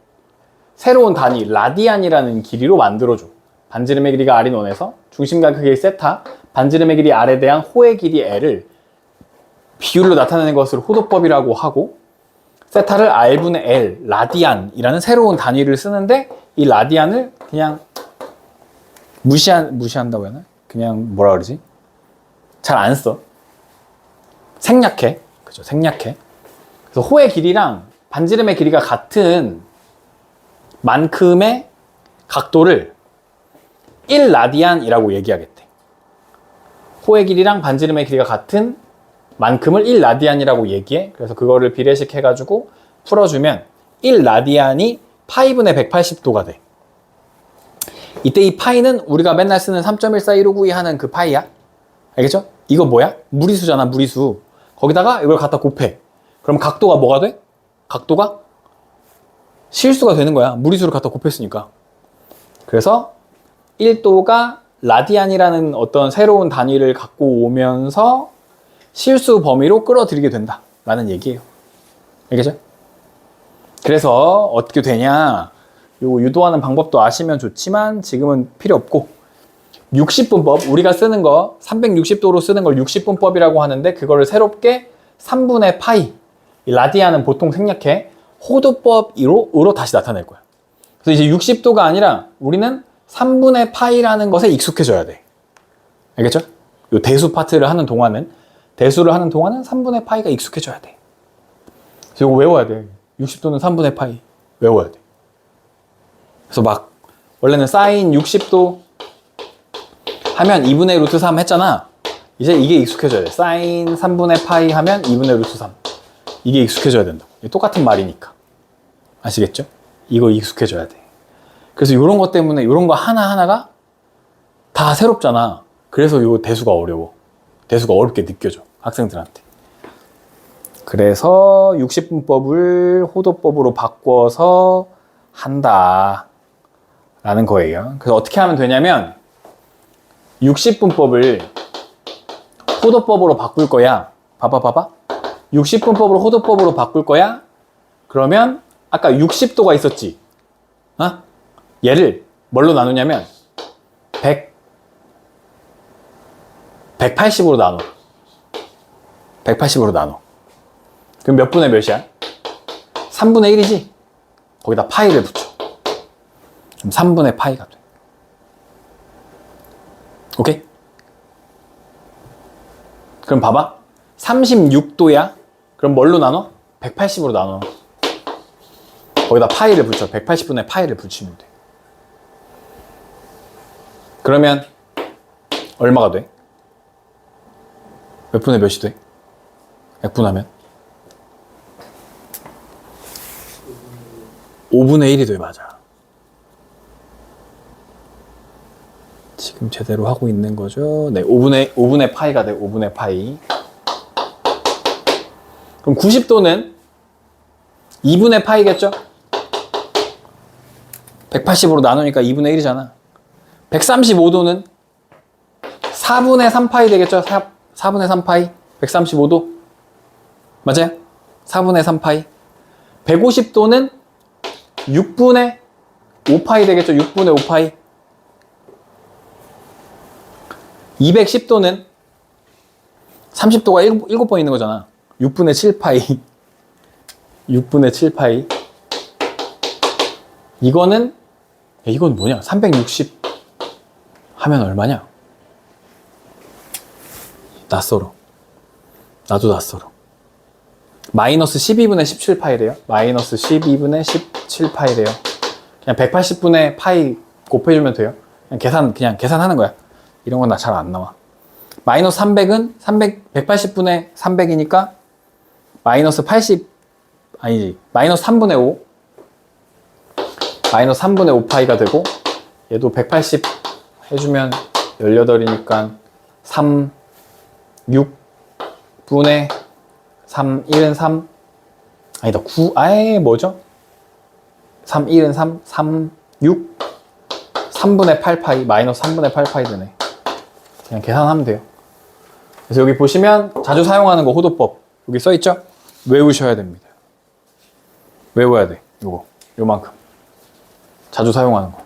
새로운 단위 라디안이라는 길이로 만들어줘. 반지름의 길이가 R인 원에서 중심과 크기 세타, 반지름의 길이 R에 대한 호의 길이 L을 비율로 나타내는 것을 호도법이라고 하고, 세타를 R분의 L, 라디안이라는 새로운 단위를 쓰는데 이 라디안을 그냥 무시한다고 해야 하나? 그냥 뭐라 그러지? 잘 안 써. 생략해. 그죠? 생략해. 그래서 호의 길이랑 반지름의 길이가 같은 만큼의 각도를 1라디안이라고 얘기하겠대. 호의 길이랑 반지름의 길이가 같은 만큼을 1라디안이라고 얘기해. 그래서 그거를 비례식 해가지고 풀어주면 1라디안이 파이분의 180도가 돼. 이때 이 파이는 우리가 맨날 쓰는 3.14159 하는 그 파이야. 알겠죠? 이거 뭐야? 무리수잖아, 무리수. 거기다가 이걸 갖다 곱해. 그럼 각도가 뭐가 돼? 각도가 실수가 되는 거야. 무리수를 갖다 곱했으니까. 그래서 1도가 라디안이라는 어떤 새로운 단위를 갖고 오면서 실수 범위로 끌어들이게 된다 라는 얘기예요. 알겠죠? 그래서 어떻게 되냐, 요거 유도하는 방법도 아시면 좋지만 지금은 필요 없고, 60분법, 우리가 쓰는 거 360도로 쓰는 걸 60분법이라고 하는데 그거를 새롭게 3분의 파이, 라디안은 보통 생략해, 호도법으로 다시 나타낼 거야. 그래서 이제 60도가 아니라 우리는 3분의 파이라는 것에 익숙해져야 돼. 알겠죠? 요 대수를 하는 동안은 3분의 파이가 익숙해져야 돼. 그래서 이거 외워야 돼. 60도는 3분의 파이. 외워야 돼. 그래서 막 원래는 사인 60도 하면 2분의 루트 3 했잖아. 이제 이게 익숙해져야 돼. 사인 3분의 파이 하면 2분의 루트 3. 이게 익숙해져야 된다. 똑같은 말이니까. 아시겠죠? 이거 익숙해져야 돼. 그래서 이런 것 때문에 이런 거 하나하나가 다 새롭잖아. 그래서 이 대수가 어려워. 대수가 어렵게 느껴져. 학생들한테. 그래서 60분법을 호도법으로 바꿔서 한다. 라는 거예요. 그래서 어떻게 하면 되냐면 60분법을 호도법으로 바꿀 거야. 봐봐. 60분법으로 호도법으로 바꿀 거야. 그러면 아까 60도가 있었지. 얘를 뭘로 나누냐면 180으로 나눠. 180으로 나눠. 그럼 몇 분의 몇이야? 3분의 1이지? 거기다 파이를 붙여. 그럼 3분의 파이가 돼. 오케이? 그럼 봐봐. 36도야? 그럼 뭘로 나눠? 180으로 나눠. 거기다 파이를 붙여. 180분의 파이를 붙이면 돼. 그러면 얼마가 돼? 몇 분의 몇이 돼? 약분하면 5분의 1이 돼. 맞아. 지금 제대로 하고 있는 거죠. 네, 5분의 파이가 돼. 5분의 파이. 그럼 90도는 2분의 파이겠죠? 180으로 나누니까 2분의 1이잖아. 135도는 4분의 3파이 되겠죠? 4분의 3파이. 135도. 맞아요? 4분의 3파이. 150도는 6분의 5파이 되겠죠? 6분의 5파이. 210도는 30도가 7번 있는 거잖아. 6분의 7파이. 6분의 7파이. 이건 뭐냐? 360 하면 얼마냐? 낯설어. 나도 낯설어. 마이너스 12분의 17파이래요. 마이너스 12분의 17파이래요. 그냥 180분의 파이 곱해주면 돼요. 그냥 계산하는 거야. 이런 건 나 잘 안 나와. 마이너스 300은 180분의 300이니까 마이너스 80, 아니지. 마이너스 3분의 5. 마이너스 3분의 5파이가 되고, 얘도 180 해주면 18이니까 3, 6분의 3, 1은 3. 아니다, 9, 뭐죠? 3, 1은 3, 3, 6. 3분의 8파이, 마이너스 3분의 8파이 되네. 그냥 계산하면 돼요. 그래서 여기 보시면 자주 사용하는 거 호도법 여기 써있죠? 외우셔야 됩니다. 외워야 돼. 요만큼. 자주 사용하는 거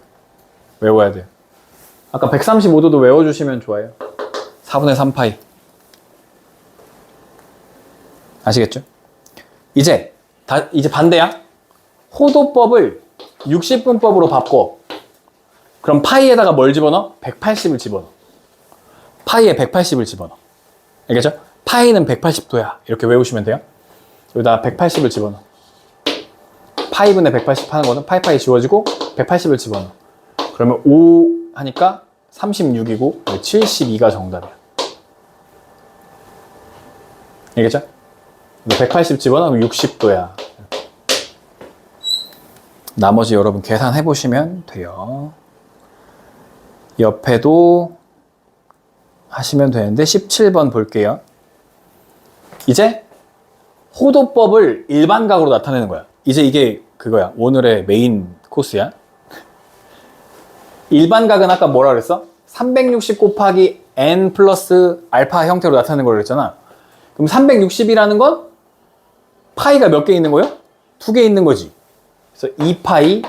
외워야 돼요. 아까 135도도 외워주시면 좋아요. 4분의 3파이. 아시겠죠? 이제 반대야. 호도법을 60분법으로 바꿔. 그럼 파이에다가 뭘 집어넣어? 180을 집어넣어. 파이에 180을 집어넣어. 알겠죠? 파이는 180도야. 이렇게 외우시면 돼요. 여기다가 180을 집어넣어. 파이분의 180 하는 거는 파이 지워지고 180을 집어넣어. 그러면 5 하니까 36이고 72가 정답이야. 알겠죠? 180 집어넣으면 60도야. 나머지 여러분 계산해 보시면 돼요. 옆에도 하시면 되는데 17번 볼게요. 이제 호도법을 일반각으로 나타내는 거야. 이제 이게 그거야. 오늘의 메인 코스야. 일반각은 아까 뭐라 그랬어? 360 곱하기 n 플러스 알파 형태로 나타내는 걸 그랬잖아. 그럼 360이라는 건 파이가 몇 개 있는 거예요? 2개 있는 거지. 그래서 2파이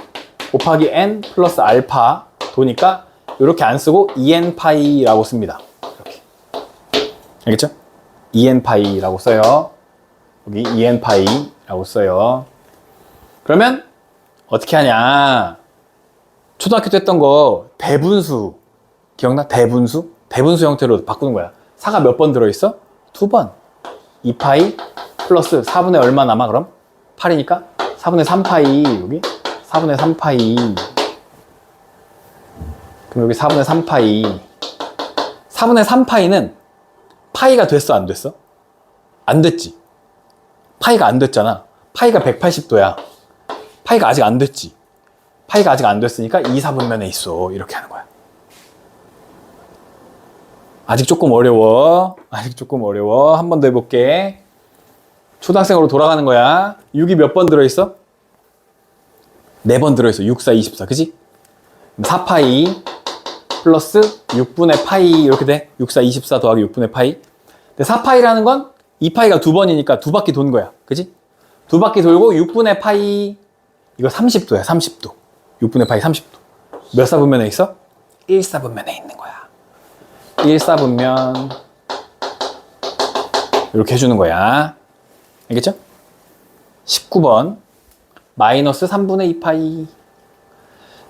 곱하기 n 플러스 알파 도니까 이렇게 안 쓰고 2n파이라고 씁니다. 이렇게. 알겠죠? 2n파이라고 써요. 여기 2n파이라고 써요. 그러면 어떻게 하냐? 초등학교 때 했던 거 대분수 기억나? 대분수? 대분수 형태로 바꾸는 거야. 사가 몇 번 들어있어? 2번. 2파이 플러스 4분의 얼마 남아 그럼? 8이니까 4분의 3파이 여기 4분의 3파이 그럼 여기 4분의 3파이 4분의 3파이는 파이가 됐어 안 됐어? 안 됐지. 파이가 안 됐잖아. 파이가 180도야. 파이가 아직 안 됐지. 파이가 아직 안 됐으니까 2, 4분면에 있어. 이렇게 하는 거야. 아직 조금 어려워. 아직 조금 어려워. 한 번 더 해볼게. 초등학생으로 돌아가는 거야. 6이 몇 번 들어있어? 4번 들어있어. 6, 4, 24. 그치? 4파이 플러스 6분의 파이 이렇게 돼. 6, 4, 24 더하기 6분의 파이. 근데 4파이라는 건 2파이가 2번이니까 2바퀴 도는 거야. 그치? 2바퀴 돌고 6분의 파이 이거 30도야. 30도. 6분의 파이 30도. 몇 사분면에 있어? 1사분면에 있는 거야. 1사분면 이렇게 해주는 거야. 알겠죠? 19번 마이너스 3분의 2파이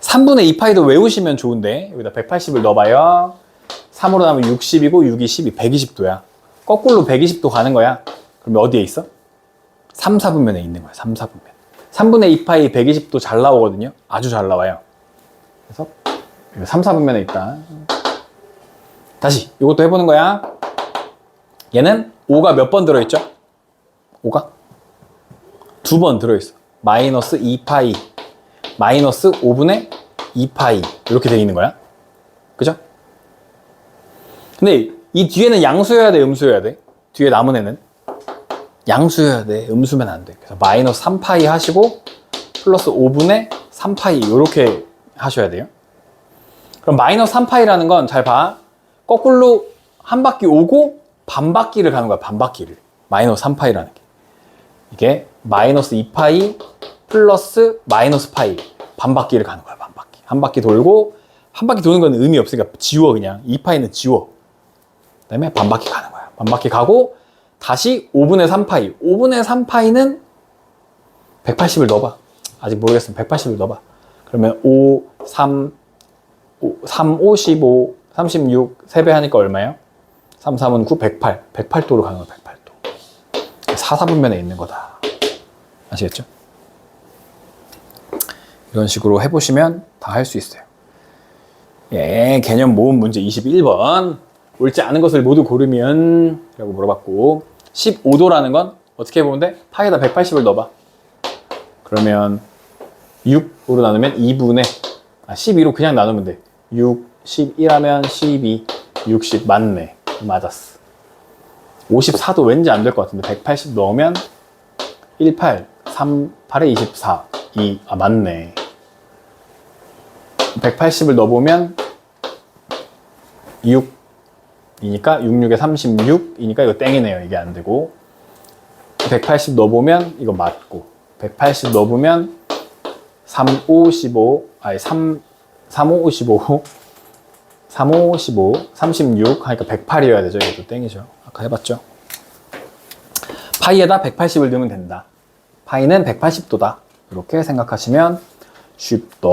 3분의 2파이도 외우시면 좋은데 여기다 180을 넣어봐요. 3으로 나면 60이고 6이 12, 120도야. 거꾸로 120도 가는 거야. 그러면 어디에 있어? 3, 4분면에 있는 거야. 3, 4분면. 3분의 2파이 120도 잘 나오거든요. 아주 잘 나와요. 그래서 3, 4분면에 있다. 다시 이것도 해보는 거야. 얘는 5가 몇 번 들어있죠? 5가 2번 들어있어. 마이너스 2파이 마이너스 5분의 2파이 이렇게 되어 있는 거야. 그죠? 근데 이 뒤에는 양수여야 돼, 음수여야 돼? 뒤에 남은 애는 양수여야 돼, 음수면 안 돼. 그래서 마이너스 3파이 하시고 플러스 5분의 3파이 이렇게 하셔야 돼요. 그럼 마이너스 3파이라는 건 잘 봐. 거꾸로 한 바퀴 오고 반 바퀴를 가는 거야. 반 바퀴를. 마이너스 3파이라는 게. 이게 마이너스 2파이 플러스 마이너스 파이 반 바퀴를 가는 거야. 반 바퀴. 한 바퀴 돌고 한 바퀴 도는 건 의미 없으니까 지워 그냥. 2파이는 지워. 그 다음에 반 바퀴 가는 거야. 반 바퀴 가고 다시 5분의 3파이. 5분의 3파이는 180을 넣어봐. 아직 모르겠으면 180을 넣어봐. 그러면 5, 3, 5, 15, 36, 3배 하니까 얼마예요? 3, 3은 9, 108. 108도로 가는 거야, 108도. 4, 4분면에 있는 거다. 아시겠죠? 이런 식으로 해보시면 다 할 수 있어요. 예, 개념 모음 문제 21번. 옳지 않은 것을 모두 고르면 라고 물어봤고 15도라는 건 어떻게 보면 돼? 파이에다 180을 넣어봐. 그러면 6으로 나누면 2분의 12로 그냥 나누면 돼. 6, 11하면 12, 60 맞네. 맞았어. 54도 왠지 안 될 것 같은데 180 넣으면 18, 3, 8에 24, 2, 맞네. 180을 넣어보면 6이니까 66에 36이니까 이거 땡이네요. 이게 안 되고 180 넣어보면 이거 맞고 180 넣어보면 3, 5, 15 아니 3, 5, 15 3, 5, 15 36 하니까 108이어야 되죠. 이것도 땡이죠. 아까 해봤죠. 파이에다 180을 넣으면 된다. 파이는 180도다. 이렇게 생각하시면 쉽다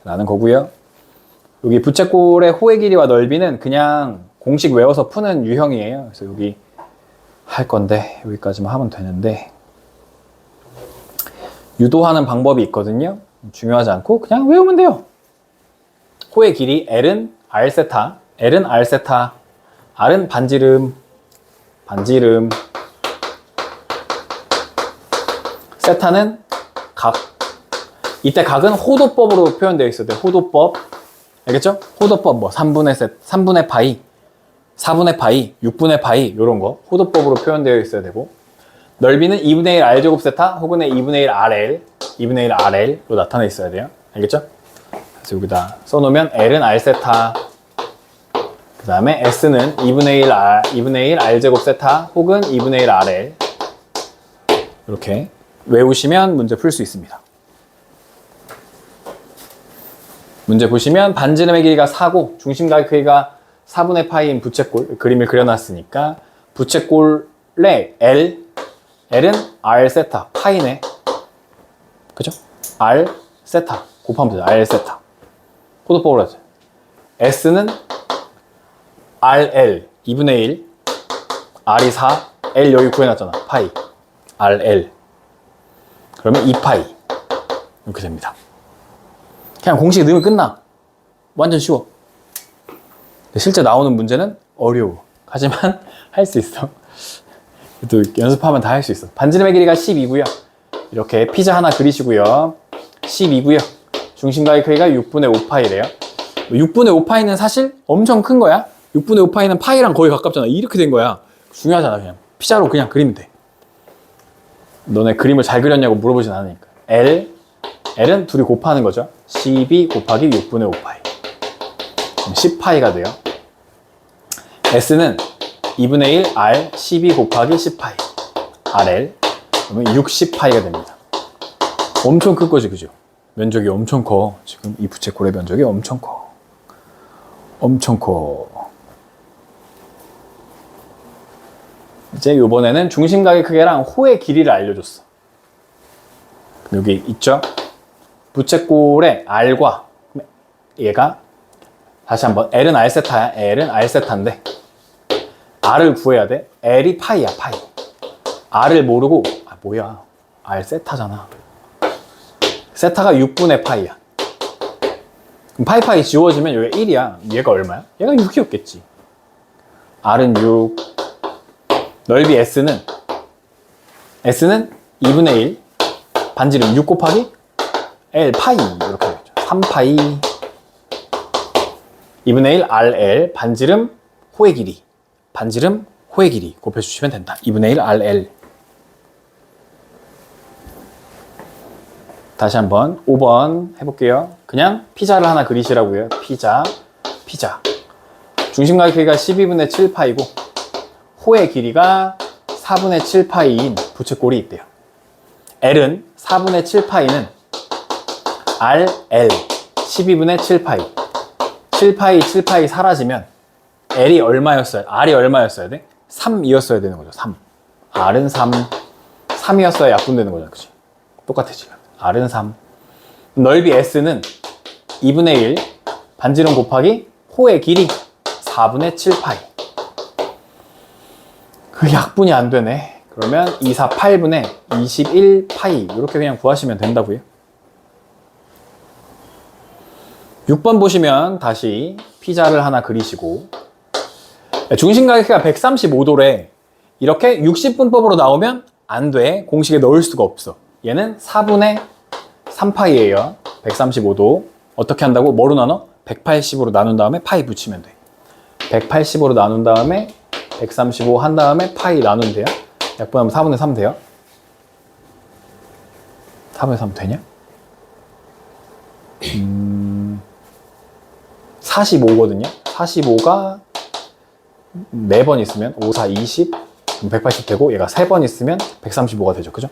라는 거고요. 여기 부채꼴의 호의 길이와 넓이는 그냥 공식 외워서 푸는 유형이에요. 그래서 여기 할 건데 여기까지만 하면 되는데 유도하는 방법이 있거든요. 중요하지 않고 그냥 외우면 돼요. 호의 길이 L은 R세타, L은 R세타, R은 반지름, 세타는 각. 이때 각은 호도법으로 표현되어 있어야 돼요. 호도법. 알겠죠? 호도법 뭐 3분의 파이, 4분의 파이, 6분의 파이 이런 거 호도법으로 표현되어 있어야 되고 넓이는 2분의 1 R제곱 세타 혹은 2분의 1 RL, 2분의 1 RL로 나타나 있어야 돼요. 알겠죠? 그래서 여기다 써놓으면 L은 R세타, 그 다음에 S는 2분의 1 R제곱 세타 혹은 2분의 1 RL 이렇게 외우시면 문제 풀 수 있습니다. 문제 보시면 반지름의 길이가 4고 중심각의 크기가 4분의 파이인 부채꼴 그림을 그려놨으니까 부채꼴의 L은 R 세타 파이네. 그죠? R 세타 곱하면 되죠. R 세타 호도법으로 하죠. S는 RL 2분의 1 R이 4 L 여기 구해놨잖아. 파이 RL 그러면 2파이 이렇게 됩니다. 그냥 공식 넣으면 끝나. 완전 쉬워. 실제 나오는 문제는 어려워. 하지만 할 수 있어. 또 연습하면 다 할 수 있어. 반지름의 길이가 12고요. 이렇게 피자 하나 그리시고요. 12고요. 중심각의 크기가 6분의 5파이래요. 6분의 5파이는 사실 엄청 큰 거야. 6분의 5파이는 파이랑 거의 가깝잖아. 이렇게 된 거야. 중요하잖아. 그냥 피자로 그냥 그리면 돼. 너네 그림을 잘 그렸냐고 물어보진 않으니까. L은 둘이 곱하는 거죠. 12 곱하기 6분의 5파이. 그럼 10파이가 돼요. S는 2분의 1 R 12 곱하기 10파이. RL. 그러면 60파이가 됩니다. 엄청 큰 거지, 그죠? 면적이 엄청 커. 지금 이 부채꼴의 면적이 엄청 커. 엄청 커. 이제 이번에는 중심각의 크기랑 호의 길이를 알려줬어. 여기 있죠? 부채꼴의 R과 얘가 다시 한번 L은 R세타야. L은 R세타인데 R을 구해야 돼. L이 파이야, 파이. R을 모르고 뭐야? R세타잖아. 세타가 6분의 파이야. 그럼 파이파이 지워지면 여기가 1이야. 얘가 얼마야? 얘가 6이었겠지. R은 6. 넓이 S는 2분의 1. 반지름 6 곱하기 L 파이. 이렇게 되겠죠. 3파이. 2분의 1 RL. 반지름 호의 길이. 반지름 호의 길이 곱해주시면 된다. 2분의 1 RL. 다시 한번 5번 해볼게요. 그냥 피자를 하나 그리시라고요. 피자. 중심각의 크기가 12분의 7파이고 호의 길이가 4분의 7파이인 부채꼴이 있대요. L은 4분의 7파이는 RL 12분의 7파이. 7파이 사라지면 L이 얼마였어요? R이 얼마였어야 돼? 3이었어야 되는 거죠. 3. R은 3이었어야 약분되는 거잖아. 그치? 똑같아 지금. R은 3. 넓이 S는 2분의 1 반지름 곱하기 호의 길이 4분의 7파이. 그 약분이 안 되네. 그러면 2, 4, 8분의 21파이 이렇게 그냥 구하시면 된다고요. 6번 보시면 다시 피자를 하나 그리시고 중심각의 크기가 135도래. 이렇게 60분법으로 나오면 안 돼. 공식에 넣을 수가 없어. 얘는 4분의 3파이예요. 135도. 어떻게 한다고? 뭐로 나눠? 180으로 나눈 다음에 파이 붙이면 돼. 180으로 나눈 다음에 135 한 다음에 파이 나눈대요. 약분하면 4분의 3 돼요. 4분의 3 되냐? 45거든요. 45가 4번 있으면 5, 4, 20 180 되고 얘가 3번 있으면 135가 되죠. 그죠?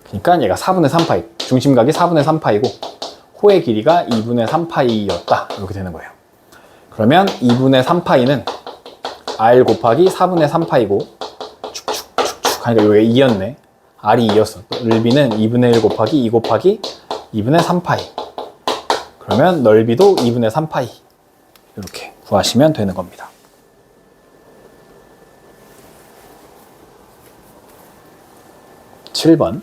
그러니까 얘가 4분의 3파이. 중심각이 4분의 3파이고 호의 길이가 2분의 3파이였다. 이렇게 되는 거예요. 그러면 2분의 3파이는 R 곱하기 4분의 3파이고 축축축축 하니까 여기가 2였네. R이 2였어. 넓이는 2분의 1 곱하기 2 곱하기 2분의 3파이. 그러면 넓이도 2분의 3파이. 이렇게 구하시면 되는 겁니다. 7번.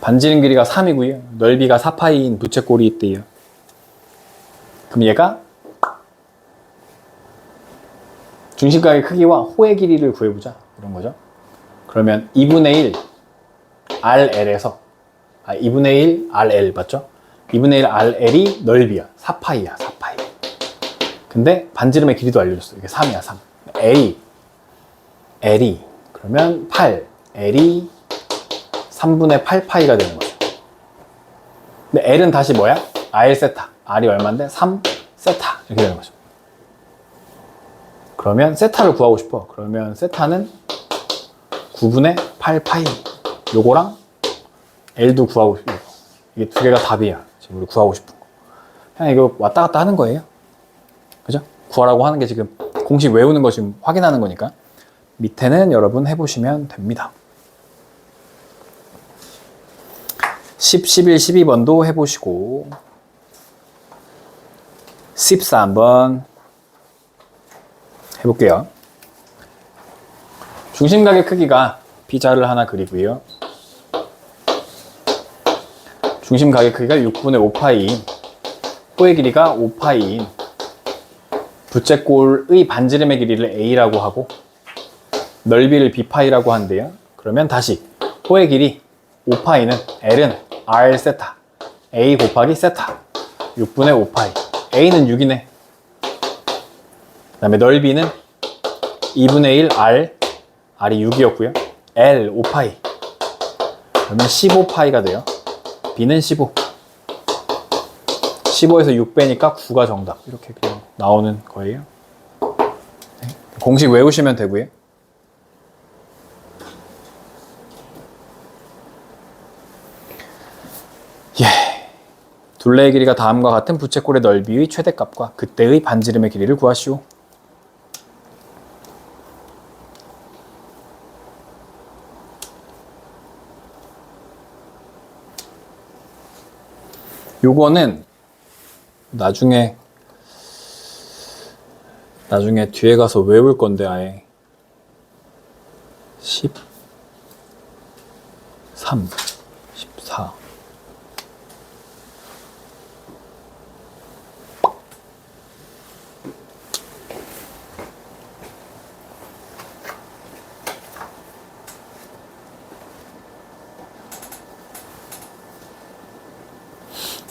반지름 길이가 3이고요. 넓이가 4파이인 부채꼴이 있대요. 그럼 얘가 중심각의 크기와 호의 길이를 구해보자. 이런 거죠. 그러면 2분의 1 RL에서 2분의 1 RL 맞죠? 2분의 1 RL이 넓이야. 4파이야. 4파이. 근데 반지름의 길이도 알려줬어. 이게 3이야. 3. L이 그러면 8. L이 3분의 8파이가 되는 거죠. 근데 L은 다시 뭐야? R 세타. R이 얼마인데? 3 세타. 이렇게 되는 거죠. 그러면 세타를 구하고 싶어. 그러면 세타는 9분의 8파이. 요거랑 L도 구하고 싶어. 이게 두 개가 답이야. 지금 우리 구하고 싶은 거. 그냥 이거 왔다 갔다 하는 거예요. 그죠? 구하라고 하는 게 지금 공식 외우는 거 지금 확인하는 거니까. 밑에는 여러분 해보시면 됩니다. 10, 11, 12번도 해보시고 13번 해볼게요. 중심각의 크기가 피자를 하나 그리고요. 중심 가게 크기가 6분의 5파이인, 호의 길이가 5파이인 부채꼴의 반지름의 길이를 A라고 하고 넓이를 B파이라고 한대요. 그러면 다시 호의 길이 5파이는 L은 R 세타 A 곱하기 세타 6분의 5파이. A는 6이네. 그 다음에 넓이는 2분의 1 R, R이 6이었고요. L 5파이. 그러면 15파이가 돼요. B는 15. 15에서 6 빼니까 9가 정답. 이렇게 그냥 나오는 거예요. 네. 공식 외우시면 되고요. 예. 둘레의 길이가 다음과 같은 부채꼴의 넓이의 최대값과 그때의 반지름의 길이를 구하시오. 요거는 나중에 뒤에 가서 외울 건데 아예 13, 14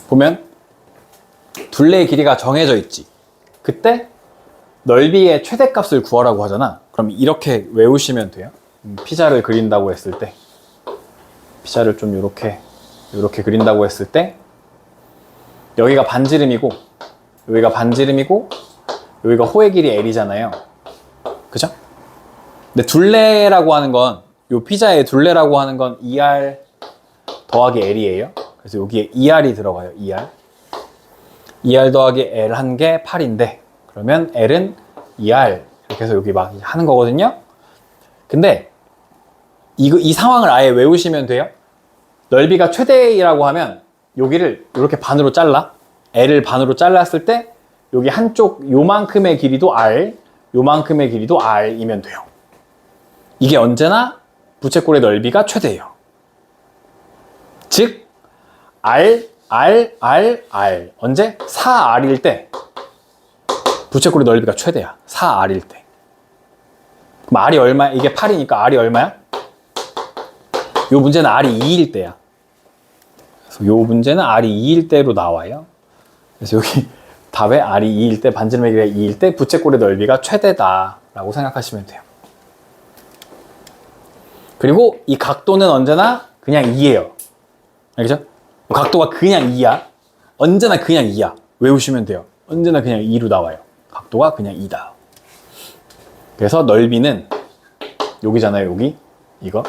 보면 둘레의 길이가 정해져 있지. 그때 넓이의 최대값을 구하라고 하잖아. 그럼 이렇게 외우시면 돼요. 피자를 그린다고 했을 때, 피자를 좀 이렇게 그린다고 했을 때 여기가 반지름이고 여기가 반지름이고 여기가 호의 길이 L이잖아요. 그죠? 근데 둘레라고 하는 건, 요 피자의 둘레라고 하는 건 2R 더하기 L이에요. 그래서 여기에 2R이 들어가요. 2R. 2R 더하기 L 한 게 8인데, 그러면 L은 2R 이렇게 해서 여기 막 하는 거거든요. 근데 이 상황을 아예 외우시면 돼요. 넓이가 최대이라고 하면 여기를 이렇게 반으로 잘라. L을 반으로 잘랐을 때 여기 한쪽 요만큼의 길이도 R, 요만큼의 길이도 R이면 돼요. 이게 언제나 부채꼴의 넓이가 최대예요. 즉 R, R, R, R. 언제? 4R일 때 부채꼴의 넓이가 최대야. 4R일 때. 그럼 R이 얼마야? 이게 8이니까 R이 얼마야? 요 문제는 R이 2일 때야. 그래서 요 문제는 R이 2일 때로 나와요. 그래서 여기 답에 R이 2일 때, 반지름의 길이가 2일 때 부채꼴의 넓이가 최대다라고 생각하시면 돼요. 그리고 이 각도는 언제나 그냥 2예요. 알겠죠? 각도가 그냥 2야. 언제나 그냥 2야. 외우시면 돼요. 언제나 그냥 2로 나와요. 각도가 그냥 2다. 그래서 넓이는 여기잖아요. 여기. 이거.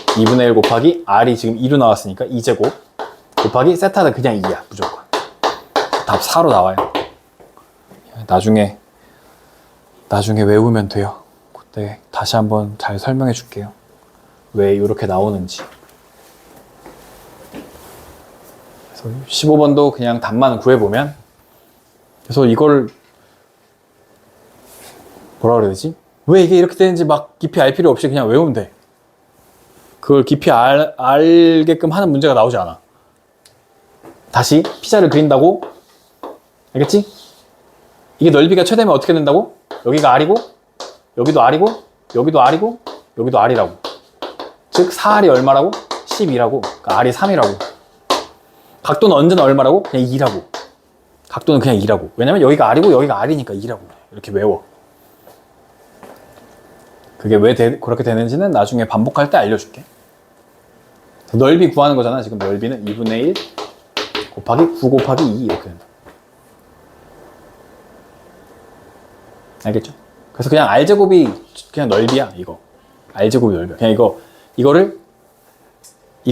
2분의 1 곱하기 R이 지금 2로 나왔으니까 2제곱 곱하기 세타는 그냥 2야. 무조건. 답 4로 나와요. 나중에 외우면 돼요. 그때 다시 한번 잘 설명해 줄게요. 왜 이렇게 나오는지. 15번도 그냥 답만 구해보면, 그래서 이걸 뭐라 그래야 되지? 왜 이게 이렇게 되는지 막 깊이 알 필요 없이 그냥 외우면 돼. 그걸 깊이 알게끔 하는 문제가 나오지 않아. 다시 피자를 그린다고, 알겠지? 이게 넓이가 최대면 어떻게 된다고? 여기가 R이고 여기도 R이고 여기도 R이고 여기도 R이라고. 즉 4R이 얼마라고? 12라고. 그러니까 R이 3이라고. 각도는 언제나 얼마라고? 그냥 2라고. 각도는 그냥 2라고. 왜냐면 여기가 R이고 여기가 R이니까 2라고. 이렇게 외워. 그게 왜 그렇게 되는지는 나중에 반복할 때 알려줄게. 넓이 구하는 거잖아. 지금 넓이는 2분의 1 곱하기 9 곱하기 2 이렇게 된다. 알겠죠? 그래서 그냥 R제곱이 그냥 넓이야. 이거 R제곱이 넓이야. 그냥 이거를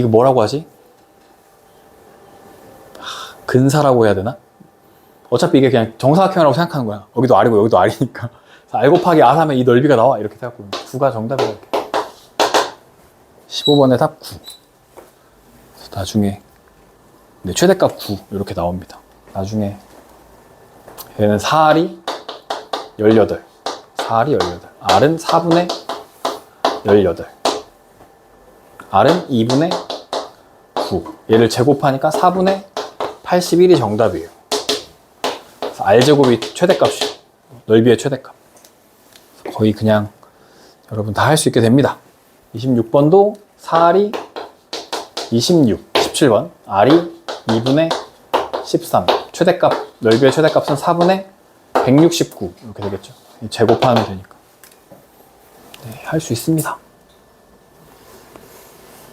뭐라고 하지? 근사라고 해야 되나? 어차피 이게 그냥 정사각형이라고 생각하는 거야. 여기도 R이고 여기도 R이니까. R 곱하기 R 하면 이 넓이가 나와. 이렇게 생각하고 9가 정답이야. 이렇게. 15번의 답 9. 나중에 최대값 9 이렇게 나옵니다. 나중에 얘는 4R이 18. 4R이 18. R은 4분의 18. R은 2분의 9. 얘를 제곱하니까 4분의 81이 정답이에요. 그래서 R제곱이 최대값이에요. 넓이의 최대값. 거의 그냥 여러분 다 할 수 있게 됩니다. 26번도 4R이 26, 17번 R이 2분의 13. 최대값, 넓이의 최대값은 4분의 169 이렇게 되겠죠. 제곱하면 되니까. 네, 할 수 있습니다.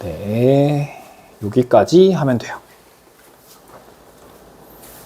네, 여기까지 하면 돼요.